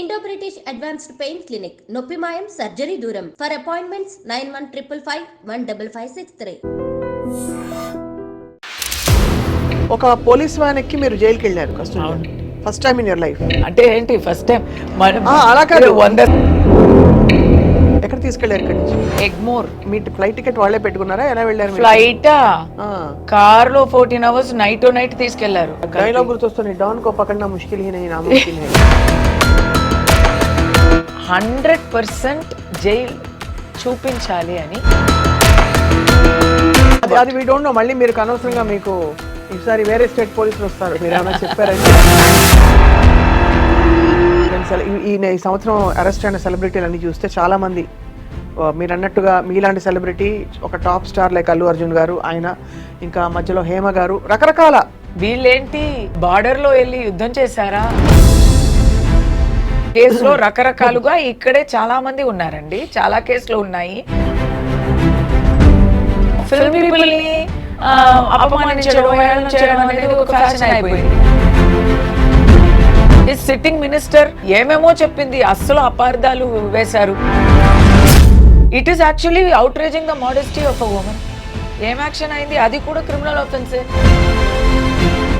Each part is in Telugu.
Indo British advanced pain clinic నొప్పి మాయం సర్జరీ దూరం ఫర్ అపాయింట్మెంట్స్ 9155515563. ఒక పోలీస్ వ్యాన్ ఎక్కి మీరు జైలుకి వెళ్ళారు Kasturi. First time in your life. అంటే ఏంటి ఫస్ట్ టైం అలా కాదు, 100 ఎక్కడ తీసుకెళ్లారు ఇక్కడి నుంచి? ఎగ్మోర్. మీ ఫ్లైట్ టికెట్ వాళ్ళే పెట్టుకున్నారా? ఎలా వెళ్ళారు? ఫ్లైటా? కార్ లో 14 hours నైట్ నైట్ తీసుకెళ్లారు. డైలాగ్ గుర్తొస్తుంది, don co పకడ్నా Mushkil he Nahi నాముమ్కిన్ high. 100% jail చూపించాలి అని. అది వీ డోంట్ నో. మళ్ళీ మీరు అనవసరంగా మీకు ఈసారి వేరే స్టేట్ పోలీసులు వస్తారు, మీరు ఏమైనా చెప్పారంటే. ఈ సంవత్సరం అరెస్ట్ అయిన సెలబ్రిటీలు అన్ని చూస్తే చాలా మంది మీరు అన్నట్టుగా మీలాంటి సెలబ్రిటీ, ఒక top star like Allu Arjun గారు, ఆయన ఇంకా మధ్యలో హేమ గారు, రకరకాల. వీళ్ళేంటి బార్డర్ లో వెళ్ళి యుద్ధం చేశారా? కేసులో రకరకాలుగా ఇక్కడే చాలా మంది ఉన్నారండి, చాలా కేసులు ఉన్నాయి. ఫిల్మ్ పీపుల్ ని అపమానించడం, హేళన చేయడం అనేది ఒక ఫ్యాషన్ అయిపోయింది. సిట్టింగ్ మినిస్టర్ ఏమేమో చెప్పింది, అస్సలు అపార్థాలు వేశారు. It is actually outraging the modesty of a woman. ఏం యాక్షన్ అయింది? అది కూడా క్రిమినల్ ఆఫెన్సే.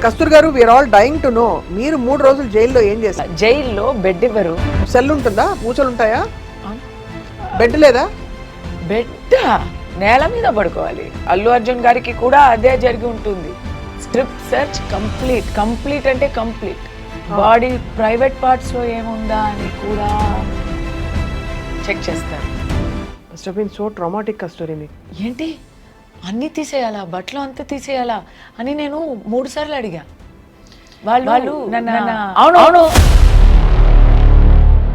కస్తూరి గారు, we are all dying to know, మీరు 3 రోజులు జైల్లో ఏం చేస్తారు? జైల్లో బెడ్ ఇవ్వరు. సెల్ ఉంటుందా? మూచలు ఉంటాయా? బెడ్ లేదా? బెడ్ నేల మీద పడుకోవాలి. అల్లు అర్జున్ గారికి కూడా అదే జరిగి ఉంటుంది. స్ట్రిప్ సెర్చ్ కంప్లీట్ అంటే కంప్లీట్. బాడీ ప్రైవేట్ పార్ట్స్ లో ఏముందా అని కూడా చెక్ చేస్తారు. సో ట్రామాటిక్ కస్తూరి. మీకు ఏంటి అన్నీ తీసేయాలా, బట్టలు అంతా తీసేయాలా అని నేను 3 సార్లు అడిగా. వాళ్ళు అవును.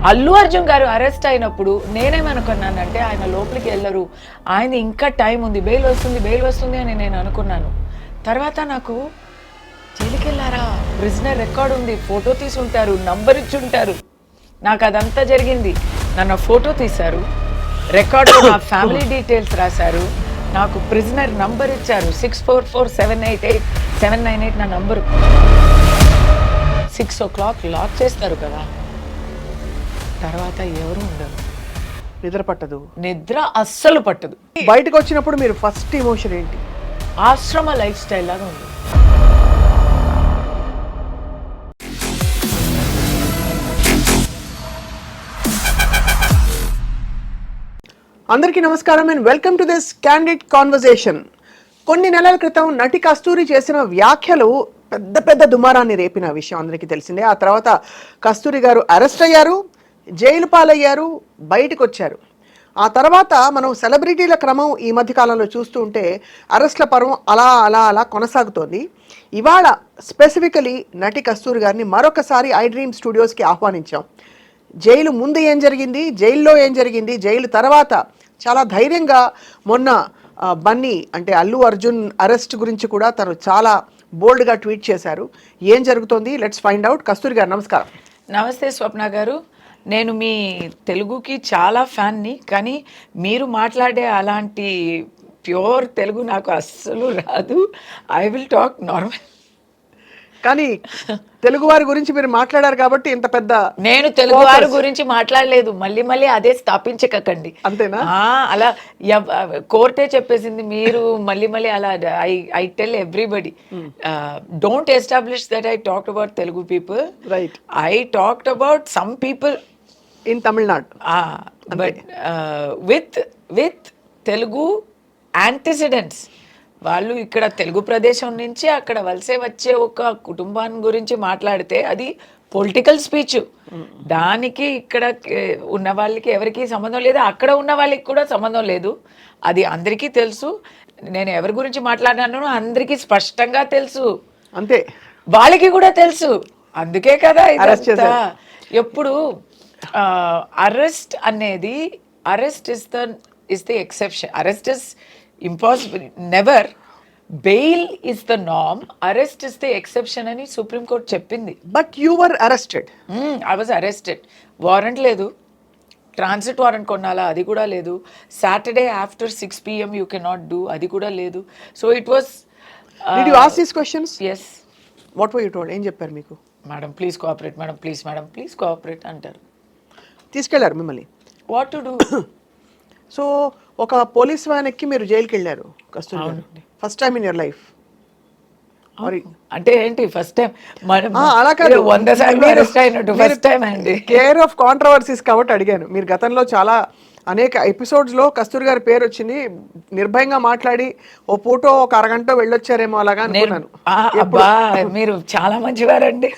అల్లు అర్జున్ గారు అరెస్ట్ అయినప్పుడు నేనేమనుకున్నానంటే ఆయన లోపలికి వెళ్ళరు, ఆయన ఇంకా టైం ఉంది, బెయిల్ వస్తుంది అని నేను అనుకున్నాను. తర్వాత నాకు జైలుకి వెళ్ళారా, ప్రిజనర్ రికార్డ్ ఉంది, ఫోటో తీసి ఉంటారు, నంబర్ ఇచ్చి ఉంటారు. నాకు అదంతా జరిగింది. నన్ను ఫోటో తీశారు, రికార్డు నా ఫ్యామిలీ డీటెయిల్స్ రాశారు, నాకు ప్రిజనర్ నంబర్ ఇచ్చారు. 644788 నా నంబరు. 6 o'clock లాక్ చేస్తారు కదా, తర్వాత ఎవరు ఉండరు. నిద్ర పట్టదు. నిద్ర అస్సలు పట్టదు. బయటకు వచ్చినప్పుడు మీరు ఫస్ట్ ఎమోషన్ ఏంటి? ఆశ్రమ లైఫ్ స్టైల్ లాగా ఉంది. అందరికీ నమస్కారం and welcome to this candid conversation. కొన్ని నెలల క్రితం నటి కస్తూరి చేసిన వ్యాఖ్యలు పెద్ద దుమారాన్ని రేపిన విషయం అందరికీ తెలిసిందే. ఆ తర్వాత కస్తూరి గారు అరెస్ట్ అయ్యారు, జైలు పాలయ్యారు, బయటకు వచ్చారు. ఆ తర్వాత మనం సెలబ్రిటీల క్రమం ఈ మధ్య కాలంలో చూస్తూ ఉంటే అరెస్ట్ల పర్వం అలా కొనసాగుతోంది. ఇవాళ స్పెసిఫికలీ నటి కస్తూరి గారిని మరొకసారి ఐ డ్రీమ్ స్టూడియోస్కి ఆహ్వానించాం. జైలు ముందు ఏం జరిగింది, జైల్లో ఏం జరిగింది, జైలు తర్వాత చాలా ధైర్యంగా మొన్న బన్నీ అంటే అల్లు అర్జున్ అరెస్ట్ గురించి కూడా తను చాలా బోల్డ్గా ట్వీట్ చేశారు. ఏం జరుగుతోంది? Let's find out. కస్తూరి గారు నమస్కారం. నమస్తే స్వప్న గారు. నేను మీ తెలుగుకి చాలా ఫ్యాన్ని, కానీ మీరు మాట్లాడే అలాంటి ప్యూర్ తెలుగు నాకు అస్సలు రాదు. I will talk normal. కానీ తెలుగు వారి గురించి మీరు మాట్లాడారు కాబట్టి ఇంత పెద్ద. నేను తెలుగు వారి గురించి మాట్లాడలేదు, మళ్ళీ అదే స్థాపించకండి. అంతేనా? అలా కోర్టే చెప్పేసింది, మీరు మళ్ళీ అలా. I tell everybody, don't establish that I talked about Telugu people. Right. I talked about some people in Tamil Nadu, but with Telugu antecedents. వాళ్ళు ఇక్కడ తెలుగు ప్రదేశం నుంచి అక్కడ వలసే వచ్చే ఒక కుటుంబాన్ని గురించి మాట్లాడితే అది పొలిటికల్ స్పీచ్. దానికి ఇక్కడ ఉన్న వాళ్ళకి ఎవరికి సంబంధం లేదు, అక్కడ ఉన్న వాళ్ళకి కూడా సంబంధం లేదు. అది అందరికీ తెలుసు. నేను ఎవరి గురించి మాట్లాడినానో అందరికీ స్పష్టంగా తెలుసు, అంతే. వాళ్ళకి కూడా తెలుసు. అందుకే కదా ఎప్పుడు అరెస్ట్ అనేది, arrest is the exception. Arrest is impossible, never. Bail is the norm, arrest is the exception అని సుప్రీం కోర్ట్ చెప్పింది. But you were arrested. I was arrested. Warrant లేదు, ట్రాన్సిట్ వారెంట్ కొనాలా అది కూడా లేదు, Saturday after 6 PM you cannot do అది కూడా లేదు. So it was. Did you ask these questions? Yes. What were you told? ఏం చెప్పారు మీకు? Madam please cooperate, madam please cooperate అంటారు. తీసుకెళ్లారు మిమ్మల్ని. What to do. సో ఒక పోలీస్ వ్యాన్ ఎక్కి మీరు జైలుకి వెళ్ళారు కస్తూరి గారు. First time in your life. అంటే ఏంటి ఫస్ట్ టైం అలా కాదు, 100 సార్లు అరెస్ట్ అయినట్టు ఫస్ట్ టైం అండి. కేర్ ఆఫ్ కాంట్రవర్సీస్ కాబట్టి అడిగాను. మీరు గతంలో చాలా అనేక ఎపిసోడ్స్ లో కస్తూరి గారి పేరు వచ్చింది, నిర్భయంగా మాట్లాడి ఓ పూటో ఒక అరగంట వెళ్ళొచ్చారేమో అలాగా అనుకున్నాను. అబ్బా మీరు చాలా మంచివారండి.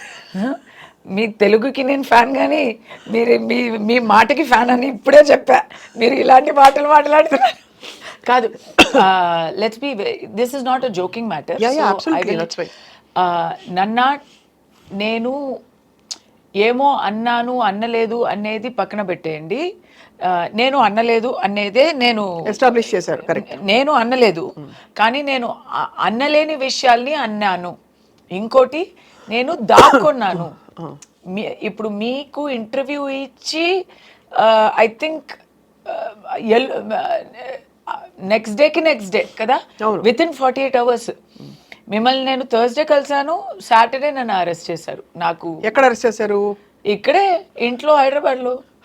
మీ తెలుగుకి నేను ఫ్యాన్, కానీ మీరు మీ మాటకి ఫ్యాన్ అని ఇప్పుడే చెప్పా. మీరు ఇలాంటి మాటలు మాట్లాడుతున్నారు కాదు. Let's be, this is not a joking matter. నన్న నేను ఏమో అన్నాను అన్నలేదు అనేది పక్కన పెట్టేయండి. నేను అన్నలేదు అనేదే నేను ఎస్టాబ్లిష్ చేశారు. కరెక్ట్, నేను అన్నలేదు, కానీ నేను అన్నలేని విషయాల్ని అన్నాను. ఇంకోటి, నేను దాక్కున్నాను. ఇప్పుడు మీకు ఇంటర్వ్యూ ఇచ్చి ఐ థింక్ నెక్స్ట్ డే కదా, విత్ ఇన్ 48 hours మిమ్మల్ని నేను థర్స్డే కలిసాను, సాటర్డే నన్ను అరెస్ట్ చేశారు. నాకు ఎక్కడ అరెస్ట్ చేశారు? ఇక్కడే ఇంట్లో,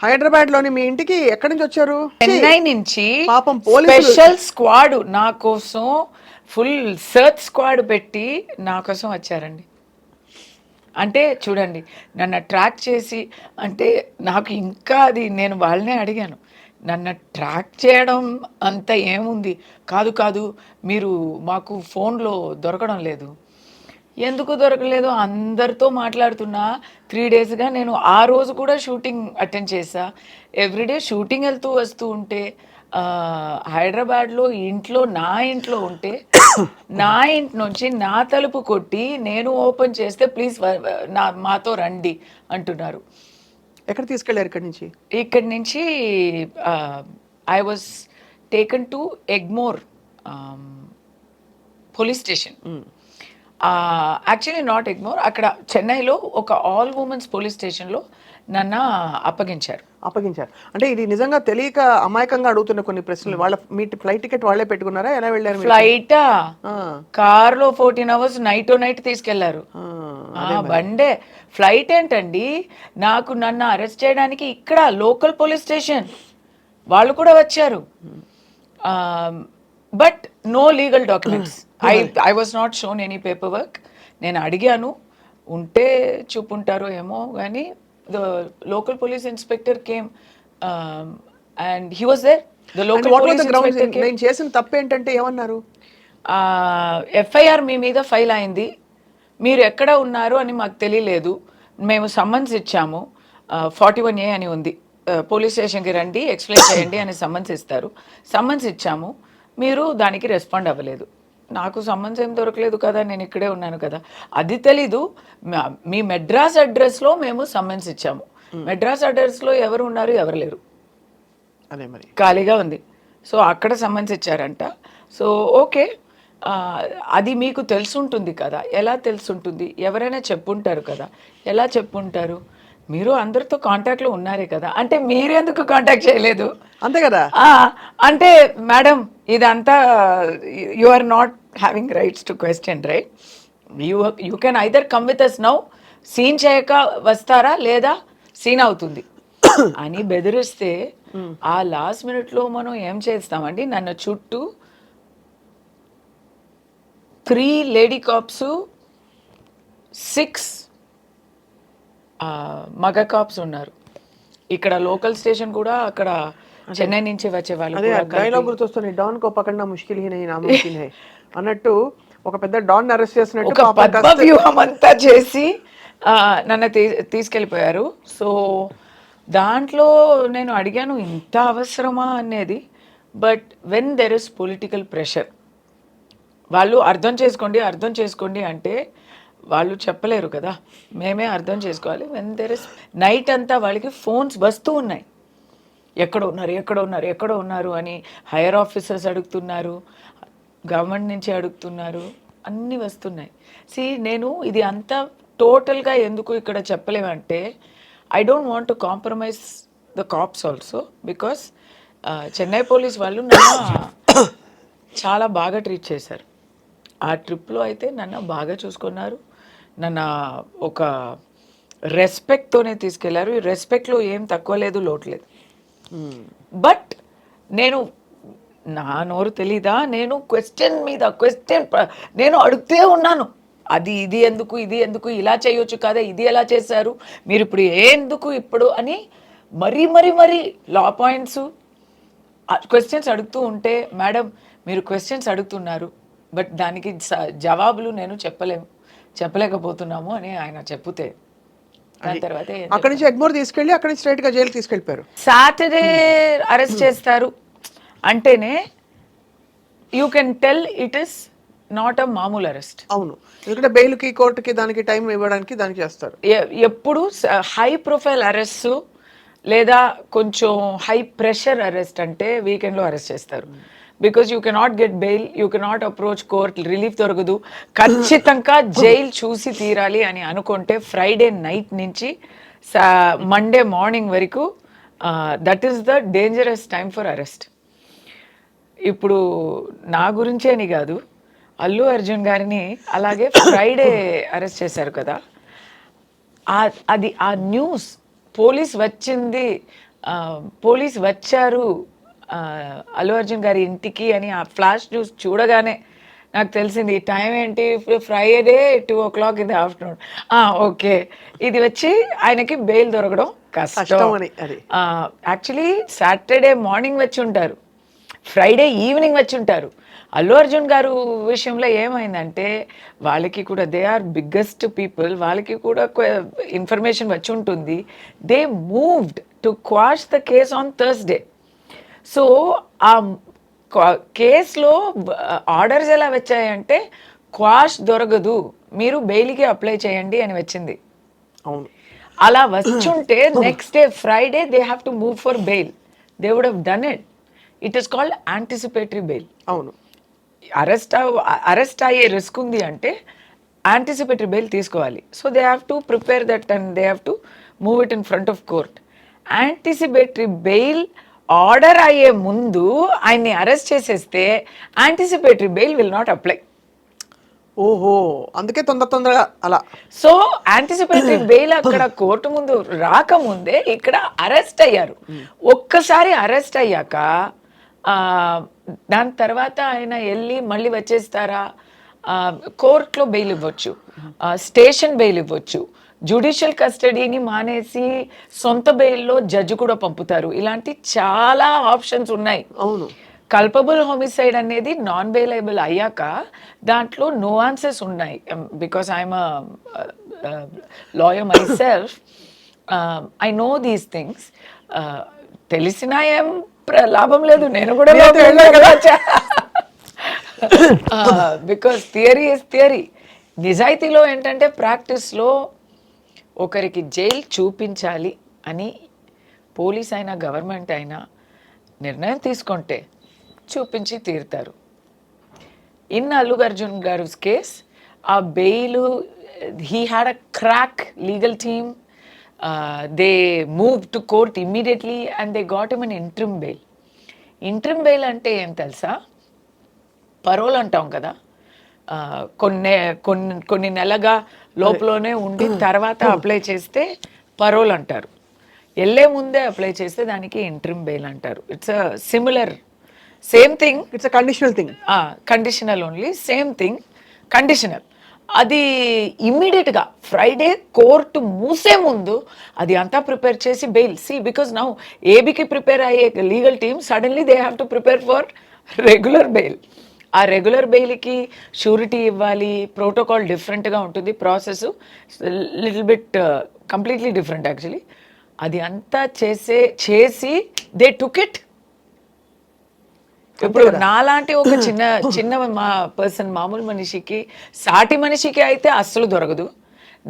హైదరాబాద్ లోని మీ ఇంటికి ఎక్కడి నుంచి వచ్చారు? చెన్నై నుంచి పాపం స్పెషల్ స్క్వాడ్ నా కోసం, ఫుల్ సర్చ్ స్క్వాడ్ పెట్టి నా కోసం వచ్చారండి. అంటే చూడండి, నన్ను ట్రాక్ చేసి, అంటే నాకు ఇంకా అది, నేను వాళ్ళనే అడిగాను, నన్ను ట్రాక్ చేయడం అంత ఏముంది, కాదు మీరు మాకు ఫోన్లో దొరకడం లేదు. ఎందుకు దొరకలేదు? అందరితో మాట్లాడుతున్నా 3 daysగా. నేను ఆ రోజు కూడా షూటింగ్ అటెండ్ చేసా. ఎవ్రీడే షూటింగ్ వెళ్తూ వస్తూ ఉంటే, హైదరాబాద్లో నా ఇంట్లో ఉంటే, నా ఇంటి నుంచి నా తలుపు కొట్టి నేను ఓపెన్ చేస్తే ప్లీజ్ మాతో రండి అంటున్నారు. ఎక్కడ తీసుకెళ్లారు ఇక్కడి నుంచి I was taken to Egmore police station. Actually not Egmore, అక్కడ చెన్నైలో ఒక ఆల్ ఉమెన్స్ పోలీస్ స్టేషన్లో నన్ను అప్పగించారు. అంటే ఇది నిజంగా తెలియక అమాయకంగా అడుగుతున్న కొన్ని ప్రశ్నలు. వాళ్ళ మీ ఫ్లైట్ టికెట్ వాళ్ళే పెట్టుకున్నారా? ఎలా వెళ్ళారు? ఫ్లైటా? కార్లో 14 hours నైట్ తీసుకెళ్లారు. బండే. ఫ్లైట్ ఏంటండి, నన్ను అరెస్ట్ చేయడానికి ఇక్కడ లోకల్ పోలీస్ స్టేషన్ వాళ్ళు కూడా వచ్చారు. But no legal documents. I was not shown any paper work. నేను అడిగాను, ఉంటే చూపుంటారో ఏమో, కానీ the local police inspector came and he was there. The local police inspector came. నేను చేసిన తప్పు ఏంటంటే ఏమన్నారు? ఎఫ్ఐఆర్ మీ మీద ఫైల్ అయింది, మీరు ఎక్కడ ఉన్నారు అని మాకు తెలియలేదు, మేము సమ్మన్స్ ఇచ్చాము, 41A అని ఉంది, పోలీస్ స్టేషన్కి రండి ఎక్స్ప్లెయిన్ చేయండి అని సమ్మన్స్ ఇస్తారు. సమ్మన్స్ ఇచ్చాము, మీరు దానికి రెస్పాండ్ అవ్వలేదు. నాకు సమ్మన్స్ ఏం దొరకలేదు కదా, నేను ఇక్కడే ఉన్నాను కదా, అది తెలీదు. మీ మెడ్రాస్ అడ్రస్లో మేము సమ్మన్స్ ఇచ్చాము. మెడ్రాస్ అడ్రస్లో ఎవరు ఉన్నారు, ఎవరు లేరు, అదే మరి ఖాళీగా ఉంది. సో అక్కడ సమ్మన్స్ ఇచ్చారంట. సో ఓకే, అది మీకు తెలుసుంటుంది కదా. ఎలా తెలుసుంటుంది? ఎవరైనా చెప్పుంటారు కదా. ఎలా చెప్పుంటారు? మీరు అందరితో కాంటాక్ట్లో ఉన్నారే కదా, అంటే మీరు ఎందుకు కాంటాక్ట్ చేయలేదు? అంతే కదా. అంటే మేడం, ఇదంతా you are not having rights to question, right? You can either come with us now, scene చేయక వస్తారా, లేదా సీన్ అవుతుంది అని బెదిరిస్తే, ఆ లాస్ట్ మినిట్లో మనం ఏం చేస్తామండి? నన్ను చుట్టూ 3 లేడీ కాప్స్, 6 మగ కాప్స్ ఉన్నారు. ఇక్కడ లోకల్ స్టేషన్ కూడా, అక్కడ చెన్నై నుంచి వచ్చే వాళ్ళు. డైలాగ్ గుర్తొస్తుంది, don co పకడ్నా Mushkil he Nahi నాముమ్కిన్ high అన్నట్టు. ఒక పెద్ద డాన్ అరెస్ట్ చేసినట్టు ఒక పద్మ వ్యూహం అంతా చేసి నన్ను తీసుకెళ్ళిపోయారు. సో దాంట్లో నేను అడిగాను, ఇంత అవసరమా అనేది. But when there is political pressure, వాళ్ళు అర్థం చేసుకోండి అంటే వాళ్ళు చెప్పలేరు కదా, మేమే అర్థం చేసుకోవాలి. వెన్ దెర్ ఇస్, నైట్ అంతా వాళ్ళకి ఫోన్స్ వస్తూ ఉన్నాయి, ఎక్కడ ఉన్నారు అని. హైయర్ ఆఫీసర్స్ అడుగుతున్నారు, గవర్నమెంట్ నుంచి అడుగుతున్నారు, అన్నీ వస్తున్నాయి. నేను ఇది అంతా టోటల్గా ఎందుకు ఇక్కడ చెప్పలేమంటే, I don't want to compromise the cops also, because Chennai police వాళ్ళు నన్ను చాలా బాగా ట్రీట్ చేశారు. ఆ ట్రిప్లో అయితే నన్ను బాగా చూసుకున్నారు. నన్ను ఒక రెస్పెక్ట్తోనే తీసుకెళ్లారు. ఈ రెస్పెక్ట్లో ఏం తక్కువ లేదు, లోటు లేదు. బట్ నేను నా నోరు తెలీదా, నేను క్వశ్చన్ మీద క్వశ్చన్ నేను అడుగుతూ ఉన్నాను. అది ఇది ఎందుకు, ఇది ఎందుకు, ఇలా చేయొచ్చు కదా, ఇది ఎలా చేశారు మీరు, ఇప్పుడు ఎందుకు ఇప్పుడు అని మరీ మరీ మరీ లా పాయింట్స్ క్వశ్చన్స్ అడుగుతూ ఉంటే, మేడం మీరు క్వశ్చన్స్ అడుగుతున్నారు బట్ దానికి జవాబులు నేను చెప్పలేకపోతున్నాము అని ఆయన చెప్తే, దాని తర్వాత అక్కడి నుంచి ఎగ్మోర్ తీసుకెళ్ళి అక్కడి నుంచి స్ట్రైట్ గా జైలు తీసుకెళ్ళిపోయారు. సాటర్డే అరెస్ట్ చేస్తారు అంటేనే you can tell it is not a మామూలు అరెస్ట్. అవును, ఎందుకంటే బెయిల్కి కోర్టుకి దానికి టైం ఇవ్వడానికి దానికి చేస్తారు. ఎప్పుడు హై ప్రొఫైల్ అరెస్ట్ లేదా కొంచెం హై ప్రెషర్ అరెస్ట్ అంటే వీకెండ్లో అరెస్ట్ చేస్తారు. Because you cannot get bail, you cannot approach court, relief దొరకదు, ఖచ్చితంగా జైలు చూసి తీరాలి అని అనుకుంటే ఫ్రైడే నైట్ నుంచి మండే మార్నింగ్ వరకు that is the dangerous time for arrest. ఇప్పుడు నా గురించే అని కాదు, అల్లు అర్జున్ గారిని అలాగే ఫ్రైడే అరెస్ట్ చేశారు కదా, అది ఆ న్యూస్ పోలీస్ వచ్చింది, పోలీస్ వచ్చారు అల్లు అర్జున్ గారి ఇంటికి అని ఆ ఫ్లాష్ న్యూస్ చూడగానే నాకు తెలిసింది ఈ టైం ఏంటి, Friday 2 o'clock in the afternoon. Okay, ఇది వచ్చి ఆయనకి బెయిల్ దొరకడం కష్టం. యాక్చువల్లీ సాటర్డే మార్నింగ్ వచ్చి ఉంటారు, ఫ్రైడే ఈవినింగ్ వచ్చి ఉంటారు. అల్లు అర్జున్ గారు విషయంలో ఏమైందంటే వాళ్ళకి కూడా దే ఆర్ బిగ్గెస్ట్ పీపుల్, వాళ్ళకి కూడా ఇన్ఫర్మేషన్ వచ్చి ఉంటుంది. They moved to quash the case on Thursday. So ఆ కేసులో ఆర్డర్స్ ఎలా వచ్చాయంటే క్వాష్ దొరకదు, మీరు బెయిల్కి అప్లై చేయండి అని వచ్చింది. అవును, అలా వచ్చుంటే next day Friday they have to move for bail, they would have done it. It is called anticipatory bail. అవును, అరెస్ట్ అయ్యే రిస్క్ ఉంది అంటే యాంటిసిపేటరీ బెయిల్ తీసుకోవాలి. So they have to prepare that and they have to move it in front of court. Anticipatory bail order అయ్యే ముందు ఆయన్ని అరెస్ట్ చేసేస్తే anticipatory bail will not apply. ఓహో, అందుకే తొందరగా అలా. సో యాంటిసిపేటరీ బెయిల్ అక్కడ కోర్టు ముందు రాకముందే ఇక్కడ అరెస్ట్ అయ్యారు. ఒక్కసారి అరెస్ట్ అయ్యాక దాని తర్వాత ఆయన వెళ్ళి మళ్ళీ వచ్చేస్తారా, కోర్టులో బెయిల్ ఇవ్వచ్చు, స్టేషన్ బెయిల్ ఇవ్వచ్చు, జ్యుడిషియల్ కస్టడీని మానేసి సొంత బెయిల్లో జడ్జి కూడా పంపుతారు. ఇలాంటి చాలా ఆప్షన్స్ ఉన్నాయి. అవును, కల్పబుల్ హోమిసైడ్ అనేది నాన్ బెయిలబుల్ అయ్యాక దాంట్లో నోఆన్సెస్ ఉన్నాయి. Because I'm lawyer my self, I know these things. తెలిసినా ఏం లాభం లేదు, నేను కూడా బికాస్ థియరీ ఇస్ థియరీ. నిజాయితీలో ఏంటంటే ప్రాక్టీస్లో ఒకరికి జైలు చూపించాలి అని పోలీస్ అయినా గవర్నమెంట్ అయినా నిర్ణయం తీసుకుంటే చూపించి తీరుతారు. ఇన్ అల్లు అర్జున్ గారు కేస్ ఆ bail, he had a crack legal team, they move to court immediately and they got him an interim bail. Interim bail అంటే ఏం తెలుసా, పరోల్ అంటాం కదా, కొన్ని నెలగా లోపలనే ఉండి తర్వాత అప్లై చేస్తే పరోల్ అంటారు. వెళ్ళే ముందే అప్లై చేస్తే దానికి ఇంట్రిమ్ బెయిల్ అంటారు. It's a similar, same thing, it's a conditional thing, conditional only, same thing conditional. అది ఇమ్మీడియట్గా ఫ్రైడే కోర్టు మూసే ముందు అది అంతా ప్రిపేర్ చేసి బెయిల్. సి బికాజ్ నౌ ఏబీకి ప్రిపేర్ అయ్యే legal team suddenly they have to prepare for regular bail. ఆ రెగ్యులర్ బెయిల్కి షూరిటీ ఇవ్వాలి, ప్రోటోకాల్ డిఫరెంట్గా ఉంటుంది, process little bit completely different actually. అది అంతా చేసి దే టుక్ ఇట్. ఇప్పుడు నాలాంటి ఒక చిన్న మా పర్సన్, మామూలు మనిషికి, సాటి మనిషికి అయితే అస్సలు దొరకదు.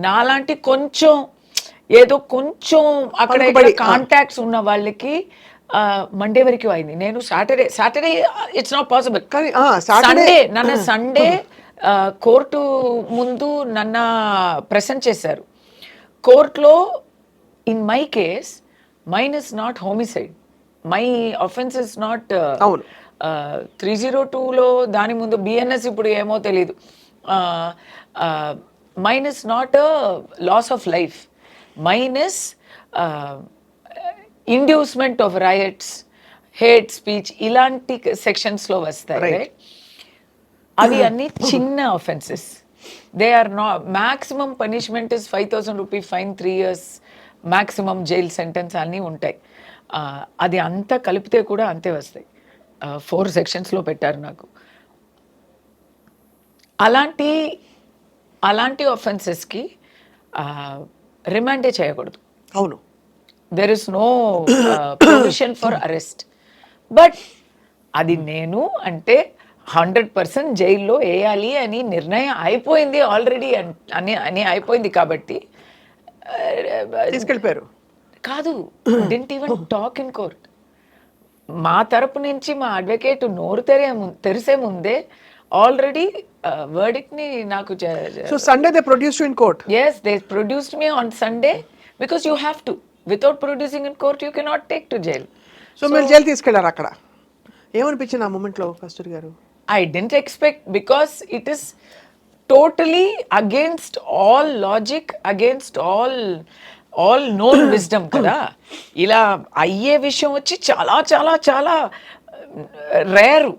నాలాంటి కొంచెం ఏదో కొంచెం అక్కడ కాంటాక్ట్స్ ఉన్న వాళ్ళకి మండే వరకు అయింది. నేను Saturday it's not possible. Sunday court ముందు నన్ను ప్రెసెంట్ చేశారు కోర్టులో. In my case mine is not homicide, my offence is not 302లో దాని ముందు బిఎన్ఎస్, ఇప్పుడు ఏమో తెలీదు. Mine is not loss of life. Minus inducement of rights, hate speech ఇలాంటి సెక్షన్స్లో వస్తాయి. రైట్, అవి అన్ని చిన్న offences. They are not, maximum punishment is 5,000 rupee fine, 3 years maximum jail sentence అన్నీ ఉంటాయి. అది అంతా కలిపితే కూడా అంతే వస్తాయి. 4 sectionsలో పెట్టారు నాకు. అలాంటి ఆఫెన్సెస్కి రిమాండే చేయకూడదు. అవును, there is no provision for arrest. But అది నేను అంటే 100% జైల్లో వేయాలి అని నిర్ణయం అయిపోయింది ఆల్రెడీ అని అయిపోయింది కాబట్టి తీసుకెళ్ళిపోయారు. కాదు, didn't even talk in court. మా తరపు నుంచి మా అడ్వకేట్ నోరు తెరిసే ముందే ఆల్రెడీ వర్డిక్ట్ ని నాకు. So Sunday they produced in court. yes, they produced me on Sunday because you have to, without producing in court you cannot take to jail. So మీరు జైలు తీసుకెళ్లారు. అక్కడ ఏమనిపించింది ఆ మూమెంట్లో కస్తూరి గారు? I didn't expect, because it is totally against all logic, against all known wisdom కదా. ఇలా అయ్యే విషయం వచ్చి చాలా చాలా చాలా రేరు.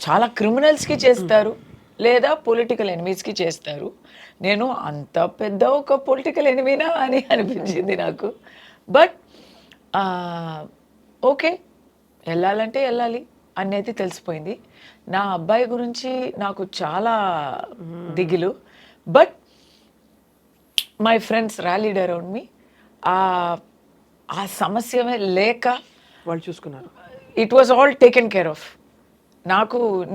చాలా క్రిమినల్స్కి చేస్తారు, లేదా పొలిటికల్ ఎనిమీస్కి చేస్తారు. నేను అంత పెద్ద ఒక పొలిటికల్ ఎనిమీనా అని అనిపించింది నాకు. బట్ ఓకే, వెళ్ళాలంటే వెళ్ళాలి అనేది తెలిసిపోయింది. నా అబ్బాయి గురించి నాకు చాలా దిగులు. But my friends rallied around me. ఆ సమస్యమే లేక వాళ్ళు చూసుకున్నారు. It was all taken care of.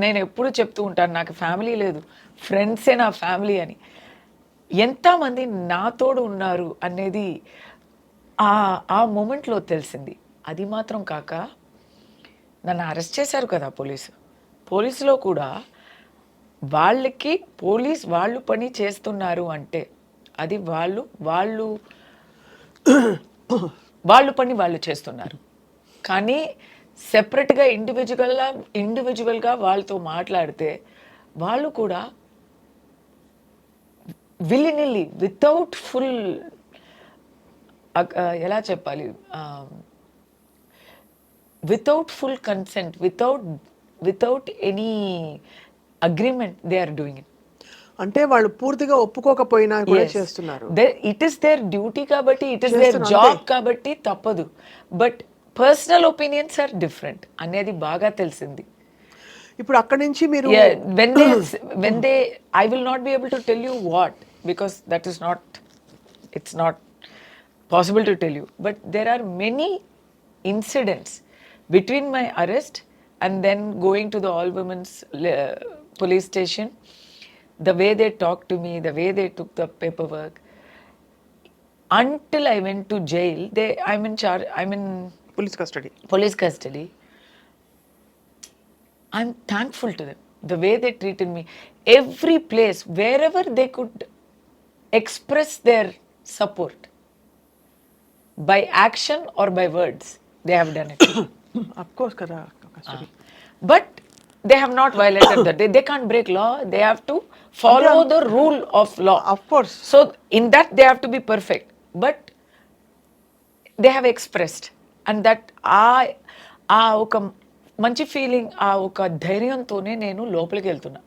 నేను ఎప్పుడు చెప్తూ ఉంటాను, నాకు ఫ్యామిలీ లేదు, ఫ్రెండ్సే నా ఫ్యామిలీ అని. ఎంతమంది నాతోడు ఉన్నారు అనేది ఆ మూమెంట్లో తెలిసింది. అది మాత్రం కాక నన్ను అరెస్ట్ చేశారు కదా పోలీసులో కూడా వాళ్ళకి వాళ్ళు పని చేస్తున్నారు అంటే అది వాళ్ళు పని వాళ్ళు చేస్తున్నారు. కానీ సెపరేట్గా ఇండివిజువల్గా వాళ్ళతో మాట్లాడితే వాళ్ళు కూడా విల్లినిల్లీ, వితౌట్ ఫుల్, ఎలా చెప్పాలి, without full consent, without any agreement they are doing it. అంటే వాళ్ళు పూర్తిగా ఒప్పుకోకపోయినా కూడా చేస్తున్నారు. ఇట్ ఈస్ దేర్ డ్యూటీ కాబట్టి, ఇట్ ఈస్ దేర్ జాబ్ కాబట్టి తప్పదు. But personal opinions are different అనేది బాగా తెలిసింది. ఇప్పుడు అక్కడి నుంచి మీరు when they I will not be able to tell you what, because it's not possible to tell you, but there are many incidents between my arrest and then going to the all women's police station, the way they talked to me, the way they took the paperwork, until I went to jail. I'm in police custody. I'm thankful to them, the way they treated me. Every place, wherever they could express their support, by action or by words, they have done it. Of course kada Kasturi. But they have not violated that. They can't break law. They have to follow the rule of law. Of course. So in that they have to be perfect. But they have expressed, and that ఒక మంచి ఫీలింగ్, ఆ ఒక ధైర్యంతోనే నేను లోపలికి వెళ్తున్నా.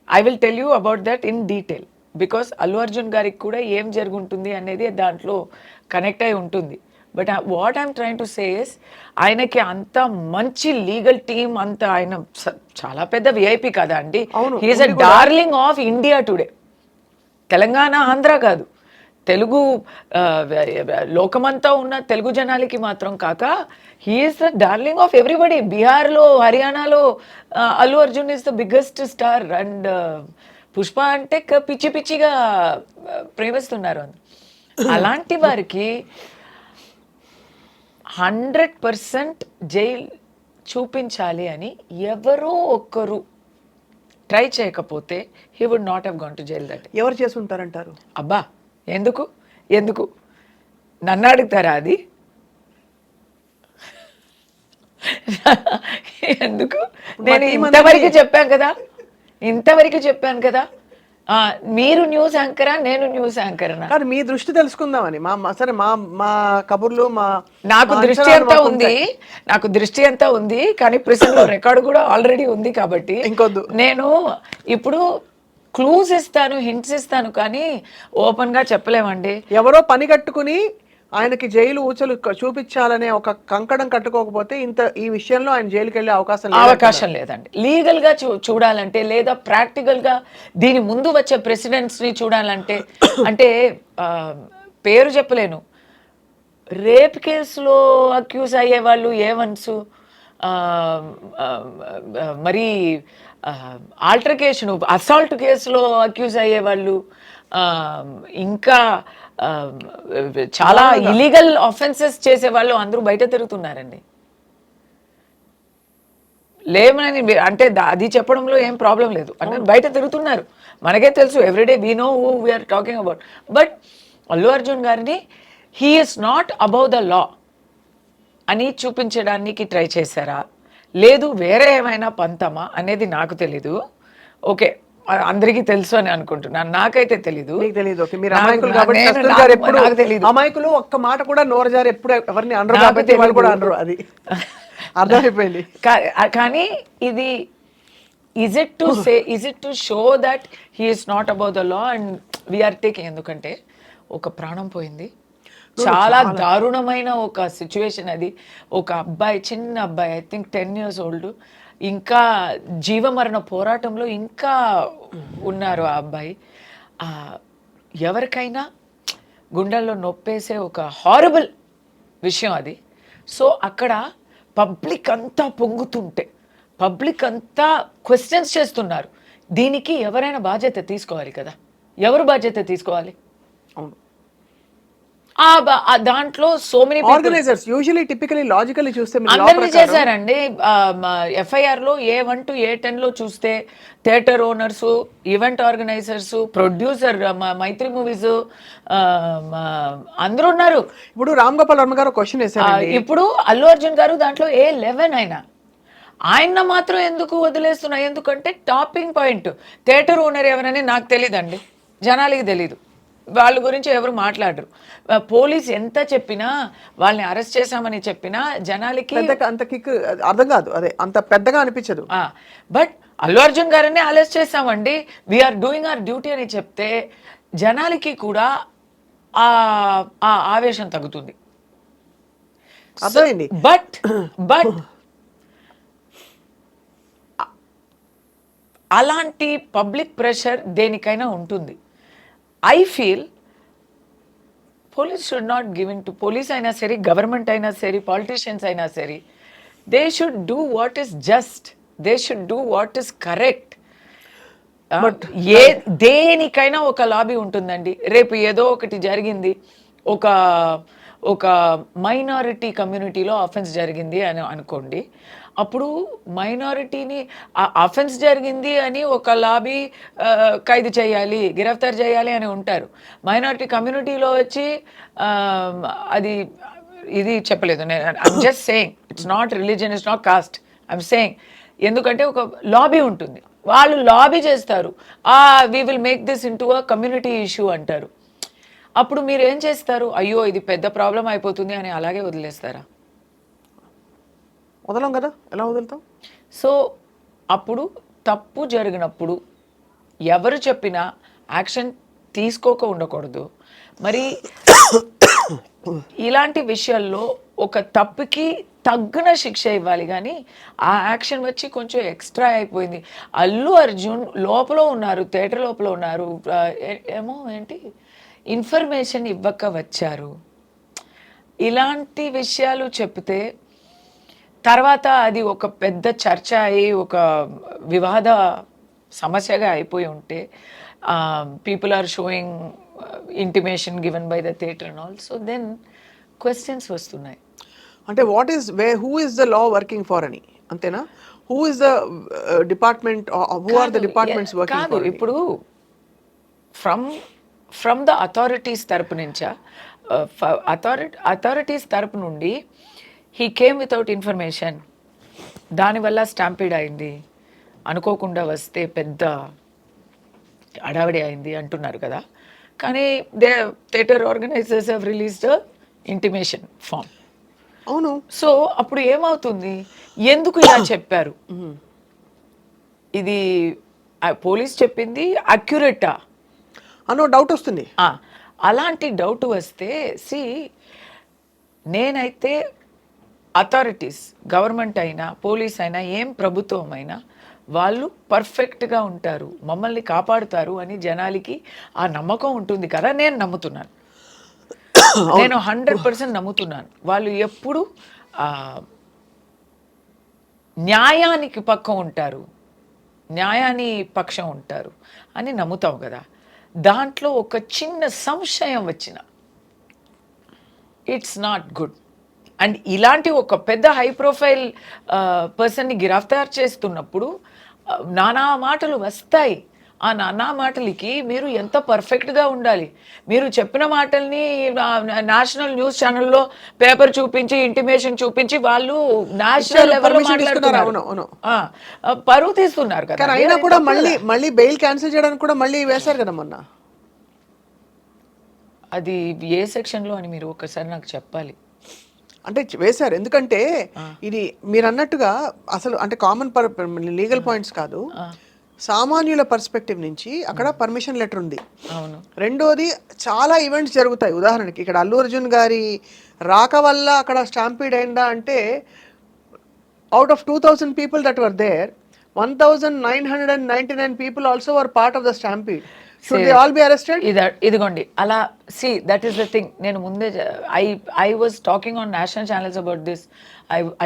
I will tell you about that in detail, because Allu Arjun గారికి కూడా ఏం జరుగుంటుంది అనేది దాంట్లో కనెక్ట్ అయి ఉంటుంది. But what I'm trying to say is, ఆయనకి అంత మంచి లీగల్ టీమ్, అంత ఆయన చాలా పెద్ద విఐపి కదా అండి. He is a darling of India today. Telangana, Andhra కాదు, తెలుగు లోకమంతా ఉన్న తెలుగు జనాలకి మాత్రం కాక he is the darling of everybody. బీహార్లో, హర్యానాలో Allu Arjun is the biggest star. And Pushpa అంటే పిచ్చి పిచ్చిగా ప్రేమిస్తున్నారు. అలాంటి వారికి 100% జైల్ చూపించాలి అని ఎవరో ఒక్కరు ట్రై చేయకపోతే he would not have gone to jail. That ఎవరు చేసి ఉంటారంటారు? అబ్బా, ఎందుకు నన్ను అడుగుతారా అది? ఎందుకు? నేను ఇంతవరకు చెప్పాను కదా, మీరు న్యూస్ యాంకరా, నేను న్యూస్ యాంకర్నా? కానీ మీ దృష్టి తెలుసుకుందామని సరే మా కబుర్లు నాకు మా దృష్టి అంచనాలు అంతా మాకు ఉంది, ఉంటాయి. నాకు దృష్టి అంతా ఉంది, కానీ ప్రిసన్ రికార్డు కూడా ఆల్రెడీ ఉంది కాబట్టి ఇంకొద్దు. నేను ఇప్పుడు క్లూస్ ఇస్తాను, హింట్స్ ఇస్తాను, కానీ ఓపెన్ గా చెప్పలేమండి. ఎవరో పని కట్టుకుని ఆయనకి జైలు ఊచలు చూపించాలనే ఒక కంకణం కట్టుకోకపోతే ఈ విషయంలో ఆయన జైలుకి వెళ్ళే అవకాశం లేదండి. లీగల్ గా చూడాలంటే, లేదా ప్రాక్టికల్ గా దీని ముందు వచ్చే ప్రెసిడెంట్స్ ని చూడాలంటే, అంటే పేరు చెప్పలేను, రేప్ కేసులో అక్యూజ్ అయ్యే వాళ్ళు ఏవన్స్, మరి ఆల్టర్కేషన్ అసాల్ట్ కేసులో అక్యూజ్ అయ్యే వాళ్ళు, ఇంకా చాలా ఇలీగల్ ఆఫెన్సెస్ చేసే వాళ్ళు అందరూ బయట తిరుగుతున్నారండి. లేమని అంటే అది చెప్పడంలో ఏం ప్రాబ్లం లేదు, అంటే బయట తిరుగుతున్నారు, మనకే తెలుసు, everyday we know who we are talking about. But Allu Arjun గారిని he is not above the law అని చూపించడానికి ట్రై చేశారా, లేదు వేరే ఏమైనా పంతమా అనేది నాకు తెలీదు. ఓకే, అందరికీ తెలుసు అని అనుకుంటున్నాను, నాకైతే తెలీదు. అమాయకులు ఒక్క మాట కూడా నోరు జారి ఎప్పుడు ఎవరిని అనరు కాబట్టి వాళ్ళు కూడా అనరు, అది అర్థమైపోయింది. కానీ ఇది is it to show that he is not above the law and we are taking, ఎందుకంటే ఒక ప్రాణం పోయింది, చాలా దారుణమైన ఒక సిచ్యువేషన్ అది. ఒక అబ్బాయి, చిన్న అబ్బాయి, ఐ థింక్ 10 years old, ఇంకా జీవమరణ పోరాటంలో ఇంకా ఉన్నారు ఆ అబ్బాయి. ఎవరికైనా గుండెల్లో నొప్పేసే ఒక హారబుల్ విషయం అది. సో అక్కడ పబ్లిక్ అంతా పొంగుతుంటే, పబ్లిక్ అంతా క్వశ్చన్స్ చేస్తున్నారు, దీనికి ఎవరైనా బాధ్యత తీసుకోవాలి కదా, ఎవరు బాధ్యత తీసుకోవాలి? అవును, దాంట్లో so many organisers usually typically logically చూస్తే అందరినీ చేశారండి. FIR లో A1 to A10 లో చూస్తే theatre owners, event organisers, producer Mythri Movies అందరూ ఉన్నారు. ఇప్పుడు రామ్ గోపాల్ వర్మ గారు క్వశ్చన్ వేశారు, ఇప్పుడు అల్లు అర్జున్ గారు దాంట్లో A11 అయినా ఆయన మాత్రం ఎందుకు వదిలేస్తున్నా? ఎందుకంటే టాపింగ్ పాయింట్ థియేటర్ ఓనర్ ఎవరని నాకు తెలియదండి, జనాలకి తెలీదు, వాళ్ళ గురించి ఎవరు మాట్లాడరు. పోలీస్ ఎంత చెప్పినా, వాళ్ళని అరెస్ట్ చేశామని చెప్పినా జనాలకి అంత కిక్ అర్థం కాదు, అదే అంత పెద్దగా అనిపించదు. బట్ అల్లు అర్జున్ గారిని అరెస్ట్ చేశామండి, వీఆర్ డూయింగ్ అవర్ డ్యూటీ అని చెప్తే జనాలకి కూడా ఆ ఆవేశం తగ్గుతుంది. అర్థమైంది. బట్ అలాంటి పబ్లిక్ ప్రెషర్ దేనికైనా ఉంటుంది. I feel police should not given to, police అయినా సరే, గవర్నమెంట్ అయినా సరే, పాలిటీషియన్స్ అయినా సరే, they should do what is just, they should do what is correct. దేనికైనా ఒక లాబీ ఉంటుందండి. రేపు ఏదో ఒకటి జరిగింది, ఒక మైనారిటీ కమ్యూనిటీలో అఫెన్స్ జరిగింది అని అనుకోండి, అప్పుడు మైనారిటీని అఫెన్స్ జరిగింది అని ఒక లాబీ ఖైదు చేయాలి, గిరఫ్తార్ చేయాలి అని ఉంటారు. మైనారిటీ కమ్యూనిటీలో వచ్చి ఇది చెప్పలేదు. I'm just saying, it's not religion, it's not cost, I'm saying. ఎందుకంటే ఒక లాబీ ఉంటుంది, వాళ్ళు లాబీ చేస్తారు, we will make this into a community issue అంటారు. అప్పుడు మీరు ఏం చేస్తారు? అయ్యో ఇది పెద్ద ప్రాబ్లం అయిపోతుంది అని అలాగే వదిలేస్తారా? వదలం కదా, ఎలా వదులుతాం? సో అప్పుడు తప్పు జరిగినప్పుడు ఎవరు చెప్పినా యాక్షన్ తీసుకోక ఉండకూడదు. మరి ఇలాంటి విషయాల్లో ఒక తప్పుకి తగ్గిన శిక్ష ఇవ్వాలి, కానీ ఆ యాక్షన్ వచ్చి కొంచెం ఎక్స్ట్రా అయిపోయింది. అల్లు అర్జున్ లోపల ఉన్నారు, థియేటర్ లోపల ఉన్నారు, ఏంటి ఇన్ఫర్మేషన్ ఇవ్వక వచ్చారు, ఇలాంటి విషయాలు చెప్తే తర్వాత అది ఒక పెద్ద చర్చ అయ్యి ఒక వివాద సమస్యగా అయిపోయి ఉంటే, people are showing intimation given by the theatre and all, so then questions వస్తున్నాయి. అంటే who is the law working for అని, అంతేనా? Who is the department, who are the departments working for? ఇప్పుడు ఫ్రమ్ ద అథారిటీస్ తరపు నుంచా, అథారిటీస్ తరపు నుండి హీ కేమ్ వితౌట్ ఇన్ఫర్మేషన్, దానివల్ల స్టాంపీడ్ అయింది, అనుకోకుండా వస్తే పెద్ద హడావిడి అయింది అంటున్నారు కదా. కానీ theatre organisers have released intimation form. అవును. సో అప్పుడు ఏమవుతుంది, ఎందుకు ఇలా చెప్పారు, ఇది పోలీస్ చెప్పింది అక్యురేటా అనో డౌట్ వస్తుంది. అలాంటి డౌట్ వస్తే నేనైతే అథారిటీస్, గవర్నమెంట్ అయినా పోలీస్ అయినా ఏం ప్రభుత్వం అయినా వాళ్ళు పర్ఫెక్ట్గా ఉంటారు, మమ్మల్ని కాపాడుతారు అని జనాలకి ఆ నమ్మకం ఉంటుంది కదా. నేను నమ్ముతున్నాను, నేను 100% నమ్ముతున్నాను. వాళ్ళు ఎప్పుడు న్యాయానికి పక్కం ఉంటారు, న్యాయాన్ని పక్షం ఉంటారు అని నమ్ముతావు కదా. దాంట్లో ఒక చిన్న సంశయం వచ్చిన ఇట్స్ నాట్ గుడ్. అండ్ ఇలాంటి ఒక పెద్ద హై ప్రొఫైల్ పర్సన్ని గిరఫ్తార్ చేస్తున్నప్పుడు నానా మాటలు వస్తాయి. ఆ నానా మాటలకి మీరు ఎంత పర్ఫెక్ట్గా ఉండాలి. మీరు చెప్పిన మాటల్ని నేషనల్ న్యూస్ ఛానల్లో పేపర్ చూపించి ఇంటిమేషన్ చూపించి వాళ్ళు నేషనల్ లెవెల్లో మాట్లాడుతున్నారు, పరువు తీస్తున్నారు కదా. అయినా కూడా మళ్ళీ బెయిల్ క్యాన్సిల్ చేయడానికి కూడా మళ్ళీ వేశారు కదా మొన్న. అది ఏ సెక్షన్లో అని మీరు ఒకసారి నాకు చెప్పాలి. అంటే వేశారు, ఎందుకంటే ఇది మీరు అన్నట్టుగా అసలు అంటే కామన్ లీగల్ పాయింట్స్ కాదు, సామాన్యుల పర్స్పెక్టివ్ నుంచి అక్కడ పర్మిషన్ లెటర్ ఉంది. రెండోది చాలా ఈవెంట్స్ జరుగుతాయి. ఉదాహరణకి ఇక్కడ అల్లు అర్జున్ గారి రాక వల్ల అక్కడ స్టాంపీడ్ అయిందా అంటే out of 2000 people that were there, 1999 people also were part of the stampede. Should they all be arrested? ఇదిగోండి అలా. That is the thing. నేను ముందే I was talking on national channels about this.